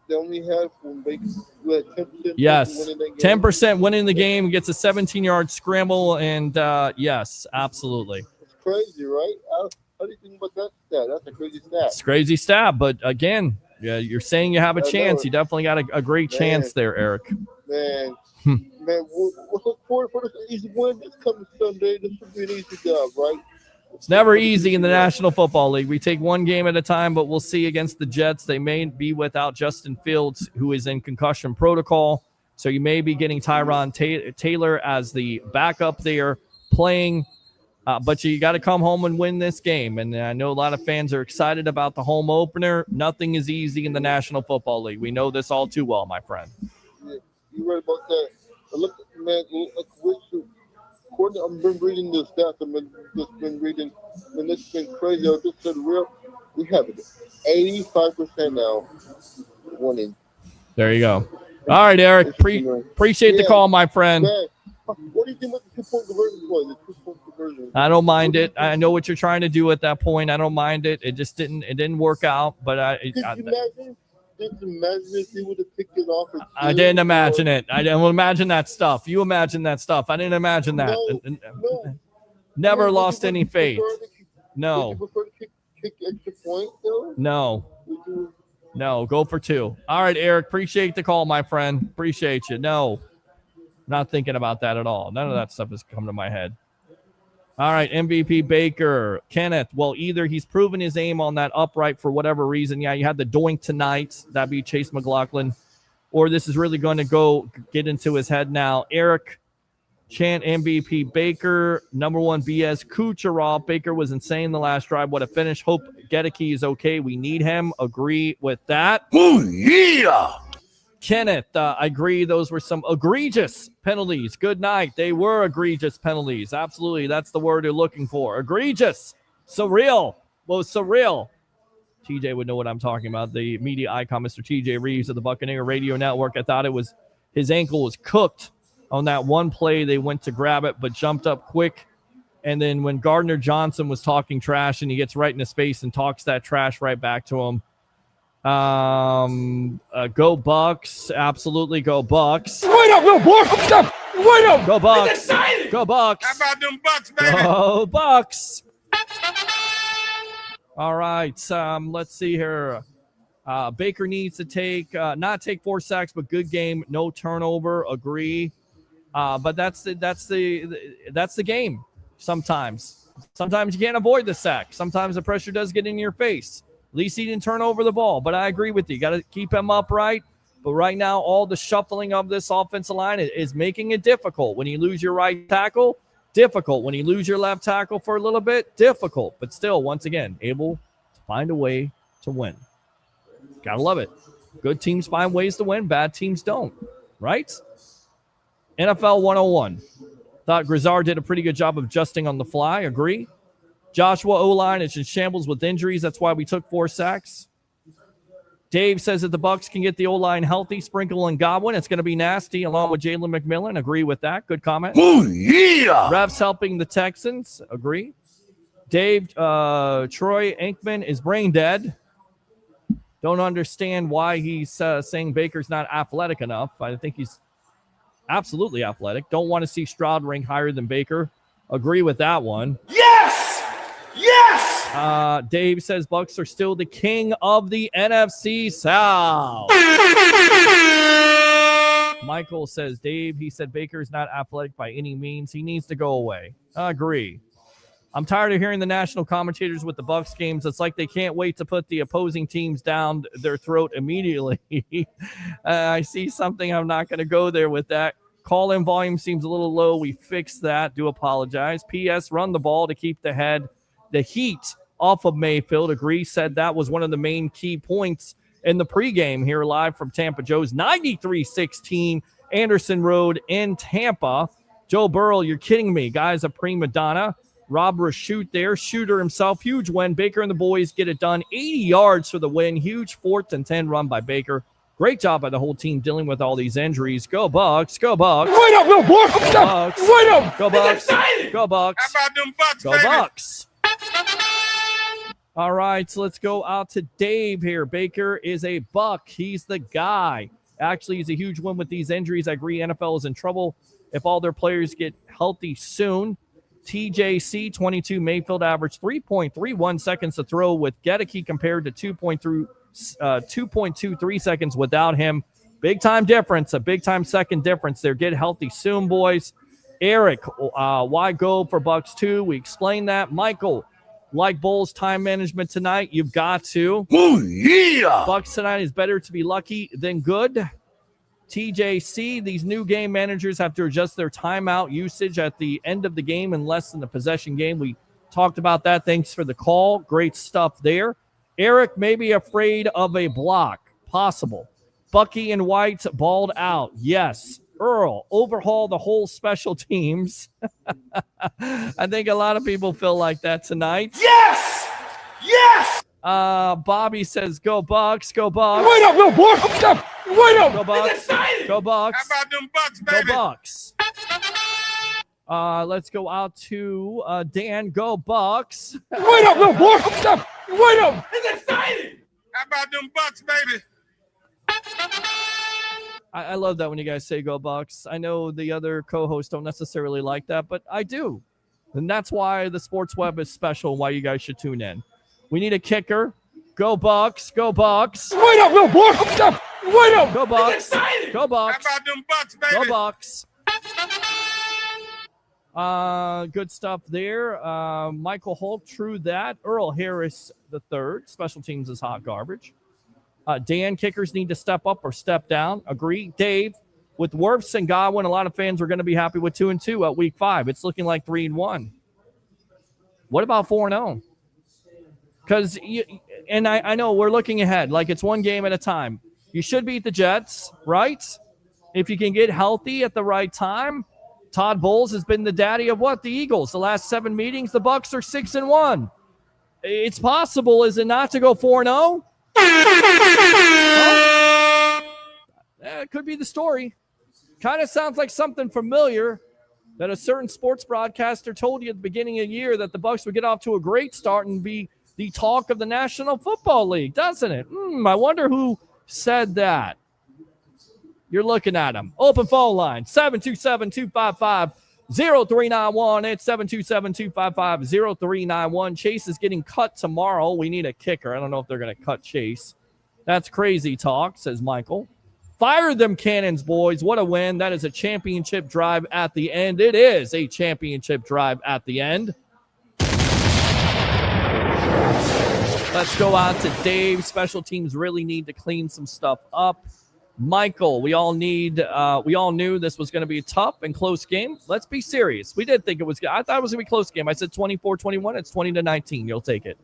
they only had when Baker had 10%. Yes, 10% winning the game, gets a 17-yard scramble, and yes, absolutely. It's crazy, right? How do you think about that stat? That's a crazy stat. It's a crazy stat, but again, yeah, you're saying you have a chance. You definitely got a great chance there, Eric. Man, we'll look forward for this easy win this coming Sunday. This will be an easy job, right? It's never easy in the National Football League. We take one game at a time, but we'll see against the Jets. They may be without Justin Fields, who is in concussion protocol. So you may be getting Tyron Taylor as the backup there playing. But you got to come home and win this game. And I know a lot of fans are excited about the home opener. Nothing is easy in the National Football League. We know this all too well, my friend. Yeah, you're right about that. Look, man, I've been reading the stats. I've been reading, and it's been crazy. I just said we have it 85% now winning. There you go. All right, Eric. Appreciate the call, my friend. Man, what do you think about the 2-point conversion play? The 2-point conversion. I don't mind it. I know what you're trying to do at that point. I don't mind it. It just didn't work out. But Did you imagine if he would have picked it off? I didn't imagine it. I didn't imagine that stuff. You imagine that stuff. I didn't imagine that. No. Never lost any faith. No. Would you prefer to kick extra point, though? No, go for 2. All right, Eric, appreciate the call, my friend. Appreciate you. No, not thinking about that at all. None of that stuff has come to my head. All right, MVP Baker. Kenneth, well, either he's proven his aim on that upright for whatever reason. Yeah, you had the doink tonight. That'd be Chase McLaughlin. Or this is really going to go get into his head now. Eric, chant MVP Baker. Number 1, BS Kucherov. Baker was insane the last drive. What a finish. Hope Gedeke is okay. We need him. Agree with that. Oh, yeah. Kenneth, I agree. Those were some egregious penalties. Good night. They were egregious penalties. Absolutely. That's the word you're looking for. Egregious. Surreal. Well, surreal. TJ would know what I'm talking about. The media icon, Mr. TJ Reeves of the Buccaneer Radio Network. I thought his ankle was cooked on that one play. They went to grab it, but jumped up quick. And then when Gardner Johnson was talking trash and he gets right in his face and talks that trash right back to him. Go Bucs. Absolutely go Bucs. Wait up, little boy. Wait up. Go Bucs. Go Bucs. How about them Bucs, baby? Go Bucs. All right. Let's see here. Baker needs to not take 4 sacks, but good game. No turnover. Agree. But that's the game. Sometimes you can't avoid the sack. Sometimes the pressure does get in your face. At least he didn't turn over the ball. But I agree with you. You got to keep him upright. But right now, all the shuffling of this offensive line is making it difficult. When you lose your right tackle, difficult. When you lose your left tackle for a little bit, difficult. But still, once again, able to find a way to win. Gotta love it. Good teams find ways to win. Bad teams don't. Right? NFL 101. Thought Grizzard did a pretty good job of adjusting on the fly. Agree? Joshua O-line is in shambles with injuries. That's why we took 4 sacks. Dave says that the Bucs can get the O-line healthy, Sprinkle and Godwin, it's going to be nasty, along with Jalen McMillan. Agree with that. Good comment. Oh, yeah. Refs helping the Texans. Agree. Dave, Troy Aikman is brain dead. Don't understand why he's saying Baker's not athletic enough. I think he's absolutely athletic. Don't want to see Stroud rank higher than Baker. Agree with that one. Yes! Yes! Dave says Bucs are still the king of the NFC South. Michael says, Dave, he said Baker's not athletic by any means. He needs to go away. Agree. I'm tired of hearing the national commentators with the Bucs games. It's like they can't wait to put the opposing teams down their throat immediately. I see something. I'm not going to go there with that. Call-in volume seems a little low. We fixed that. Do apologize. P.S. Run the ball to keep the heat off of Mayfield. Agree. Said that was one of the main key points in the pregame here live from Tampa Joe's 93-16 Anderson Road in Tampa. Joe Burrow, you're kidding me. Guy's a prima donna. Rob Rashoot there, shooter himself. Huge win. Baker and the boys get it done. 80 yards for the win. Huge 4th and 10 run by Baker. Great job by the whole team dealing with all these injuries. Go Bucs. Go Bucs. Wait up, little boy. Go Bucs. Wait up. Go Bucs. Go Bucs. How about them Bucs, Go baby? Bucs. All right, so let's go out to Dave here. Baker is a Buck. He's the guy. Actually, he's a huge win with these injuries. I agree NFL is in trouble if all their players get healthy soon. TJC 22 Mayfield averaged 3.31 seconds to throw with Gedeke compared to 2.23 seconds without him. Big time difference, a big time second difference there. Get healthy soon, boys. Eric, why go for Bucs 2? We explained that. Michael, like Bulls time management tonight, you've got to. Oh, yeah. Bucs tonight is better to be lucky than good. TJC, these new game managers have to adjust their timeout usage at the end of the game and less than the possession game. We talked about that. Thanks for the call. Great stuff there. Eric may be afraid of a block. Possible. Bucky and White balled out. Yes. Earl, overhaul the whole special teams. I think a lot of people feel like that tonight. Yes! Yes! Bobby says, go Bucs, go Bucs. Wait up, little boy. Wait up. Go Bucs. Go Bucs. How about them Bucs, baby? Go Bucs. Let's go out to Dan. Go Bucs. Wait up, little boy. Wait up. It's exciting. How about them Bucs, baby? I love that when you guys say go Bucs. I know the other co-hosts don't necessarily like that, but I do. And that's why the Sports Web is special, why you guys should tune in. We need a kicker. Go Bucs. Go Bucs. Wait up, little boy. Wait up. Go Bucs. Go Bucs. How about them Bucs, baby? Go Bucs. Good stuff there. Michael Holt, true that. Earl Harris III, special teams is hot garbage. Dan, kickers need to step up or step down. Agree. Dave, with Wirfs and Godwin, a lot of fans are going to be happy with 2-2 at week 5. It's looking like 3-1. What about 4-0? Because, I know we're looking ahead, like it's one game at a time. You should beat the Jets, right? If you can get healthy at the right time. Todd Bowles has been the daddy of what? The Eagles. The last 7 meetings, the Bucs are 6-1. It's possible, is it not, to go 4-0? It could be the story. Kind of sounds like something familiar that a certain sports broadcaster told you at the beginning of the year that the Bucs would get off to a great start and be the talk of the National Football League, doesn't it? I wonder who said that. You're looking at him. Open phone line, 727-255-0391. It's 727-255-0391. Chase is getting cut tomorrow. We need a kicker. I don't know if they're going to cut Chase. That's crazy talk, says Michael. Fire them cannons, boys. What a win. That is a championship drive at the end. It is a championship drive at the end. Let's go out to Dave. Special teams really need to clean some stuff up. Michael, we all knew this was going to be a tough and close game. Let's be serious. We did think it was good. I thought it was going to be a close game. I said 24-21. It's 20-19. You'll take it.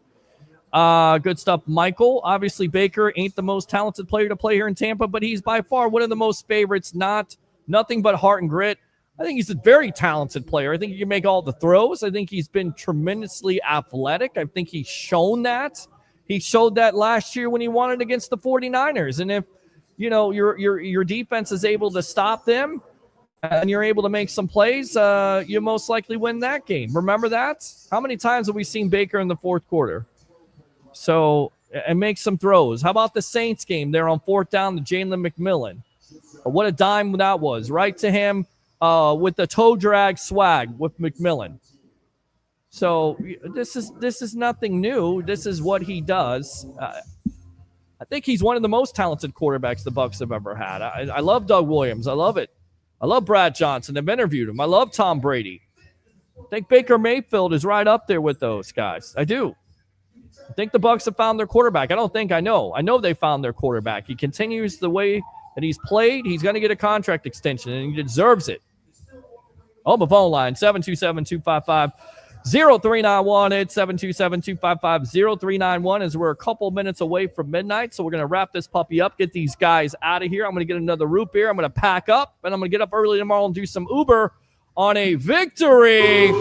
Good stuff, Michael. Obviously, Baker ain't the most talented player to play here in Tampa, but he's by far one of the most favorites. Nothing but heart and grit. I think he's a very talented player. I think he can make all the throws. I think he's been tremendously athletic. I think he's shown that. He showed that last year when he won it against the 49ers. And if, your defense is able to stop them and you're able to make some plays, you most likely win that game. Remember that? How many times have we seen Baker in the fourth quarter? So, and make some throws. How about the Saints game there on fourth down to Jalen McMillan? What a dime that was. Right to him with the toe drag swag with McMillan. So this is nothing new. This is what he does. I think he's one of the most talented quarterbacks the Bucs have ever had. I love Doug Williams. I love it. I love Brad Johnson. I've interviewed him. I love Tom Brady. I think Baker Mayfield is right up there with those guys. I do. I think the Bucs have found their quarterback. I know. I know they found their quarterback. He continues the way that he's played. He's going to get a contract extension, and he deserves it. On the phone line, 727-255-0391. It's 727-255-0391 as we're a couple minutes away from midnight. So we're going to wrap this puppy up, get these guys out of here. I'm going to get another root beer. I'm going to pack up, and I'm going to get up early tomorrow and do some Uber on a Victory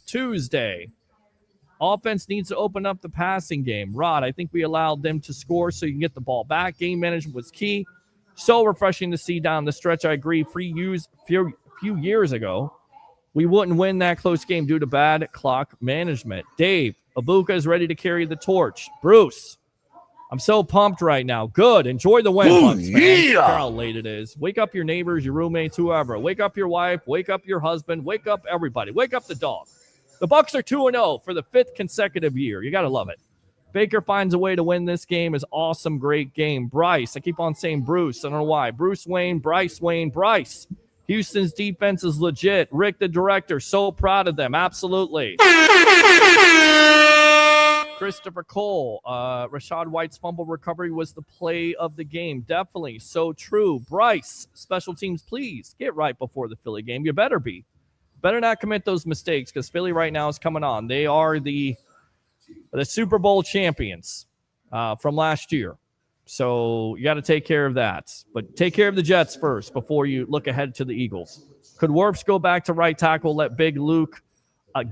Tuesday. Offense needs to open up the passing game. Rod, I think we allowed them to score so you can get the ball back. Game management was key. So refreshing to see down the stretch. I agree. Few years ago, we wouldn't win that close game due to bad clock management. Dave, Abuka is ready to carry the torch. Bruce, I'm so pumped right now. Good. Enjoy the win, Bucs, man. Look how late it is. Wake up your neighbors, your roommates, whoever. Wake up your wife. Wake up your husband. Wake up everybody. Wake up the dog. The Bucs are 2-0 for the 5th consecutive year. You got to love it. Baker finds a way to win this game. Is awesome, great game. Bryce, I keep on saying Bruce. I don't know why. Bruce Wayne, Bryce Wayne, Bryce. Houston's defense is legit. Rick, the director, so proud of them. Absolutely. Christopher Cole, Rashad White's fumble recovery was the play of the game. Definitely, so true. Bryce, special teams, please get right before the Philly game. You better be. Better not commit those mistakes because Philly right now is coming on. They are the Super Bowl champions from last year. So you got to take care of that. But take care of the Jets first before you look ahead to the Eagles. Could Wirfs go back to right tackle, let Big Luke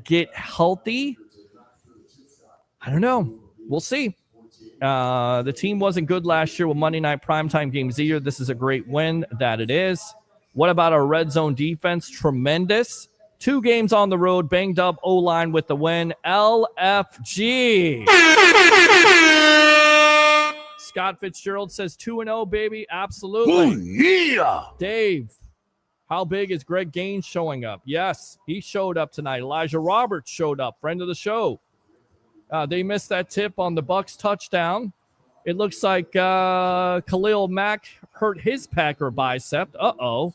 get healthy? I don't know. We'll see. The team wasn't good last year with Monday night primetime games either. This is a great win that it is. What about our red zone defense? Tremendous. 2 games on the road, banged up O-line with the win. LFG. Scott Fitzgerald says 2-0, baby. Absolutely. Yeah. Dave, how big is Greg Gaines showing up? Yes, he showed up tonight. Elijah Roberts showed up, friend of the show. They missed that tip on the Bucs touchdown. It looks like Khalil Mack hurt his Packer bicep. Uh-oh.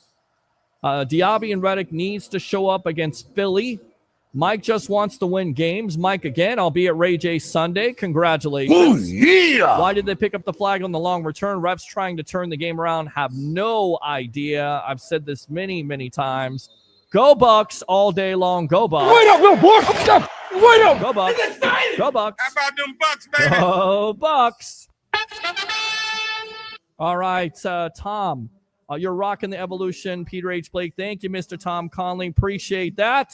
Diaby and Reddick needs to show up against Philly. Mike just wants to win games. Mike again, I'll be at Ray J Sunday. Congratulations. Yeah. Why did they pick up the flag on the long return? Refs trying to turn the game around. Have no idea. I've said this many, many times. Go Bucs all day long. Go Bucs. Wait up, little boy. Wait up. Go Bucs. Go Bucs. How about them Bucs, baby? Go Bucs. All right, Tom. You're rocking the evolution. Peter H. Blake, thank you, Mr. Tom Conley. Appreciate that.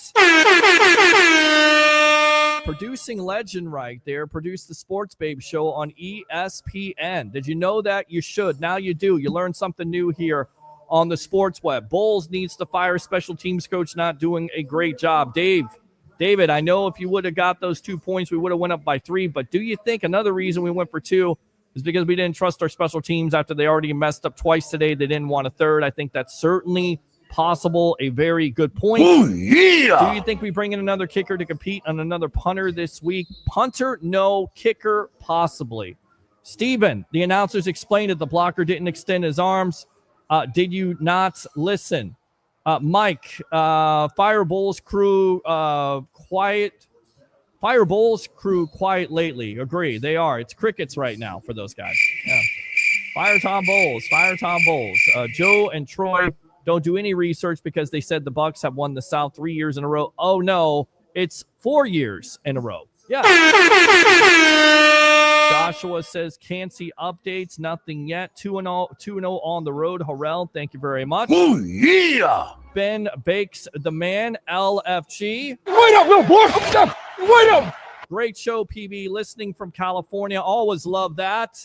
Producing legend right there. Produced the Sports Babe show on ESPN. Did you know that? You should. Now you do. You learned something new here on the Sports Web. Bulls needs to fire special teams coach, not doing a great job. David, I know if you would have got those 2 points, we would have went up by 3. But do you think another reason we went for 2 is because we didn't trust our special teams after they already messed up twice today? They didn't want a third. I think that's certainly possible. A very good point. Oh, yeah. Do you think we bring in another kicker to compete on another punter this week? Punter, no. Kicker, possibly. Steven, the announcers explained that the blocker didn't extend his arms. Did you not listen? Mike, Fire Bulls crew quiet. Fire Bulls crew quiet lately. Agree. They are. It's crickets right now for those guys. Yeah. Fire Tom Bowles. Fire Tom Bowles. Joe and Troy don't do any research because they said the Bucs have won the South 3 years in a row. Oh, no. It's 4 years in a row. Yeah. Joshua says, can't see updates. Nothing yet. 2-0 on the road. Harrell, thank you very much. Oh, yeah. Ben Bakes the man. LFG. Wait up, little boy. Wait up. Great show, PB. Listening from California. Always love that.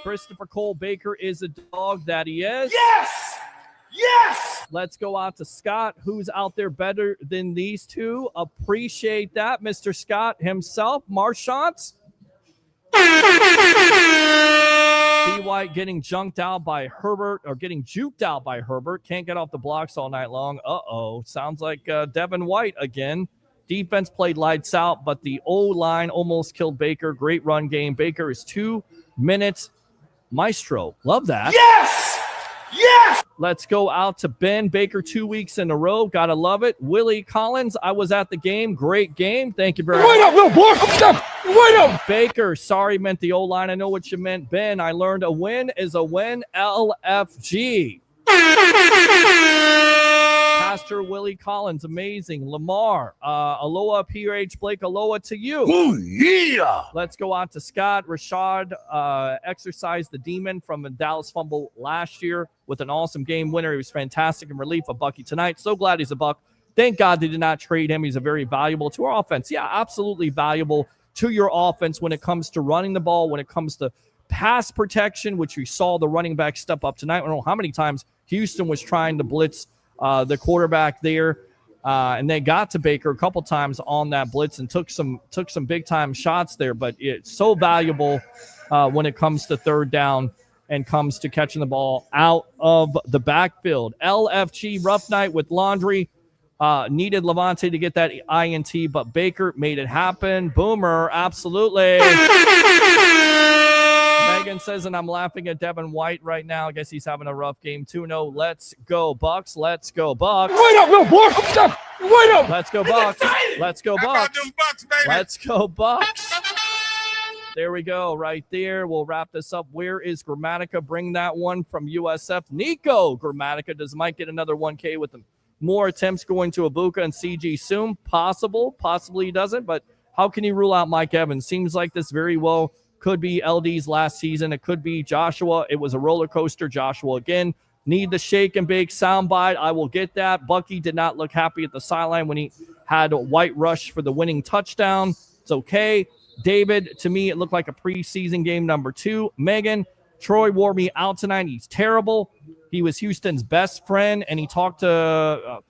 Christopher Cole Baker is a dog that he is. Yes! Yes! Let's go out to Scott, who's out there better than these two. Appreciate that, Mr. Scott himself. Marchant. D. White getting juked out by Herbert. Can't get off the blocks all night long. Uh-oh. Sounds like Devin White again. Defense played lights out, but the O-line almost killed Baker. Great run game. Baker is 2 minutes. Maestro. Love that. Yes! Yes! Let's go out to Ben Baker 2 weeks in a row. Gotta love it. Willie Collins, I was at the game. Great game. Thank you very much. Wait up, little boy. Wait up. Baker, sorry, meant the O-line. I know what you meant. Ben, I learned a win is a win. LFG. Pastor Willie Collins, amazing. Lamar, aloha, PH Blake, aloha to you. Oh, yeah. Let's go on to Scott. Rashad exercised the demon from a Dallas fumble last year with an awesome game winner. He was fantastic in relief of Bucky tonight. So glad he's a Buck. Thank God they did not trade him. He's a very valuable to our offense. Yeah, absolutely valuable to your offense when it comes to running the ball, when it comes to pass protection, which we saw the running back step up tonight. I don't know how many times Houston was trying to blitz the quarterback there, and they got to Baker a couple times on that blitz and took some big time shots there. But it's so valuable when it comes to third down and comes to catching the ball out of the backfield. LFG rough night with laundry. Needed Levante to get that INT, but Baker made it happen. Boomer, absolutely. Megan says, and I'm laughing at Devin White right now. I guess he's having a rough game. 2-0. Let's go, Bucs. Let's go, Bucs. Wait up, little boy. Wait up. Let's go, Bucs. Let's go, Bucs. Let's go, Bucs. There we go, right there. We'll wrap this up. Where is Grammatica? Bring that one from USF. Nico Grammatica. Does Mike get another 1K with them? More attempts going to Ibuka and CG soon? Possible. Possibly he doesn't, but how can you rule out Mike Evans? Seems like this very well could be LD's last season. It could be Joshua. It was a roller coaster. Joshua again. Need the shake and bake soundbite. I will get that. Bucky did not look happy at the sideline when he had a white rush for the winning touchdown. It's okay. David, to me, it looked like a preseason game number 2. Megan, Troy wore me out tonight. He's terrible. He was Houston's best friend, and he talked to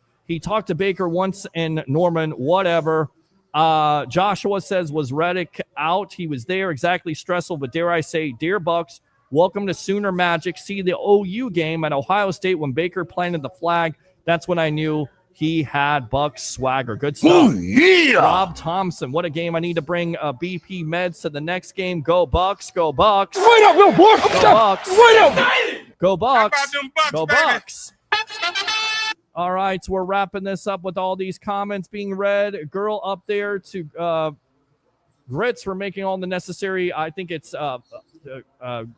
Baker once in Norman, whatever. Joshua says, was Reddick out? He was there, exactly stressful, but dare I say, dear Bucks, welcome to Sooner Magic. See the OU game at Ohio State when Baker planted the flag. That's when I knew he had Bucks swagger. Good stuff. Oh, yeah. Rob Thompson, what a game. I need to bring BP Meds to the next game. Go Bucks. Go Bucks. Wait up, little boy. Go Bucks. Wait up. Go Bucks. Go baby? Bucks. All right, so we're wrapping this up with all these comments being read. A girl up there to Grits for making all the necessary, I think it's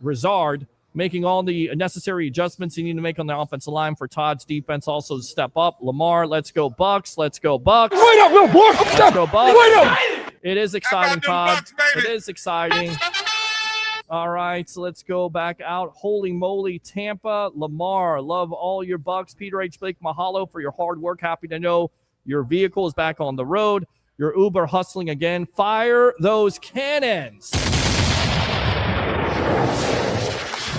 Rizard, making all the necessary adjustments you need to make on the offensive line for Todd's defense also to step up. Lamar, let's go Bucks. Let's go Bucks. Wait up, little boy. Let's go Bucks. Wait up. It is exciting, Todd. It is exciting. All right, so let's go back out. Holy moly, Tampa. Lamar, love all your Bucks. Peter H. Blake, mahalo for your hard work. Happy to know your vehicle is back on the road. Your Uber hustling again. Fire those cannons.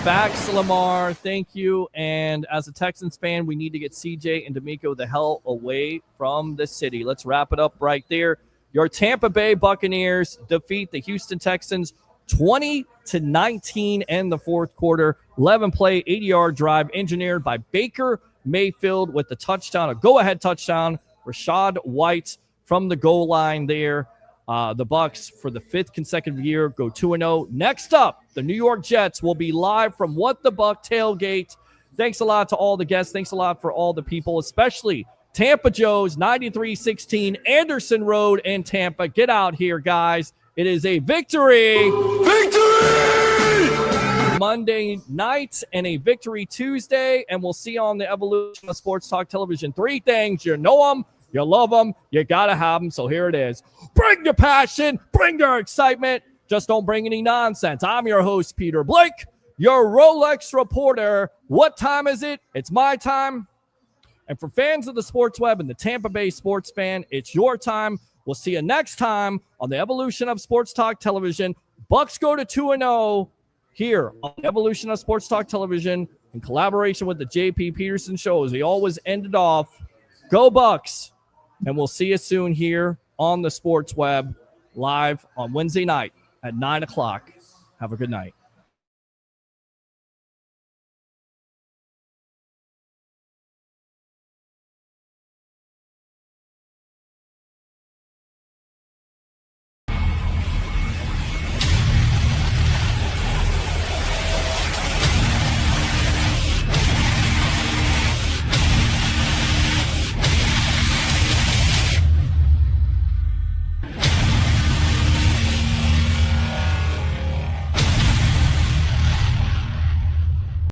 Facts, Lamar. Thank you. And as a Texans fan, we need to get CJ and D'Amico the hell away from the city. Let's wrap it up right there. Your Tampa Bay Buccaneers defeat the Houston Texans 20-19 in the fourth quarter. 11-play, 80-yard drive engineered by Baker Mayfield with the touchdown, a go-ahead touchdown. Rashad White from the goal line there. The Bucs, for the 5th consecutive year, go 2-0. Next up, the New York Jets will be live from What the Buck tailgate. Thanks a lot to all the guests. Thanks a lot for all the people, especially Tampa Joe's 9316 Anderson Road in Tampa. Get out here, guys. It is a victory. Victory! Monday night and a victory Tuesday. And we'll see you on the Evolution of Sports Talk Television. 3 things. You know them. You love them. You got to have them. So here it is. Bring your passion. Bring your excitement. Just don't bring any nonsense. I'm your host, Peter Blake, your Rolex reporter. What time is it? It's my time. And for fans of the sports web and the Tampa Bay sports fan, it's your time. We'll see you next time on the Evolution of Sports Talk Television. Bucs go to 2-0 here on the Evolution of Sports Talk Television in collaboration with the JP Peterson Show, as we always ended off. Go Bucs! And we'll see you soon here on the sports web live on Wednesday night at 9 o'clock. Have a good night.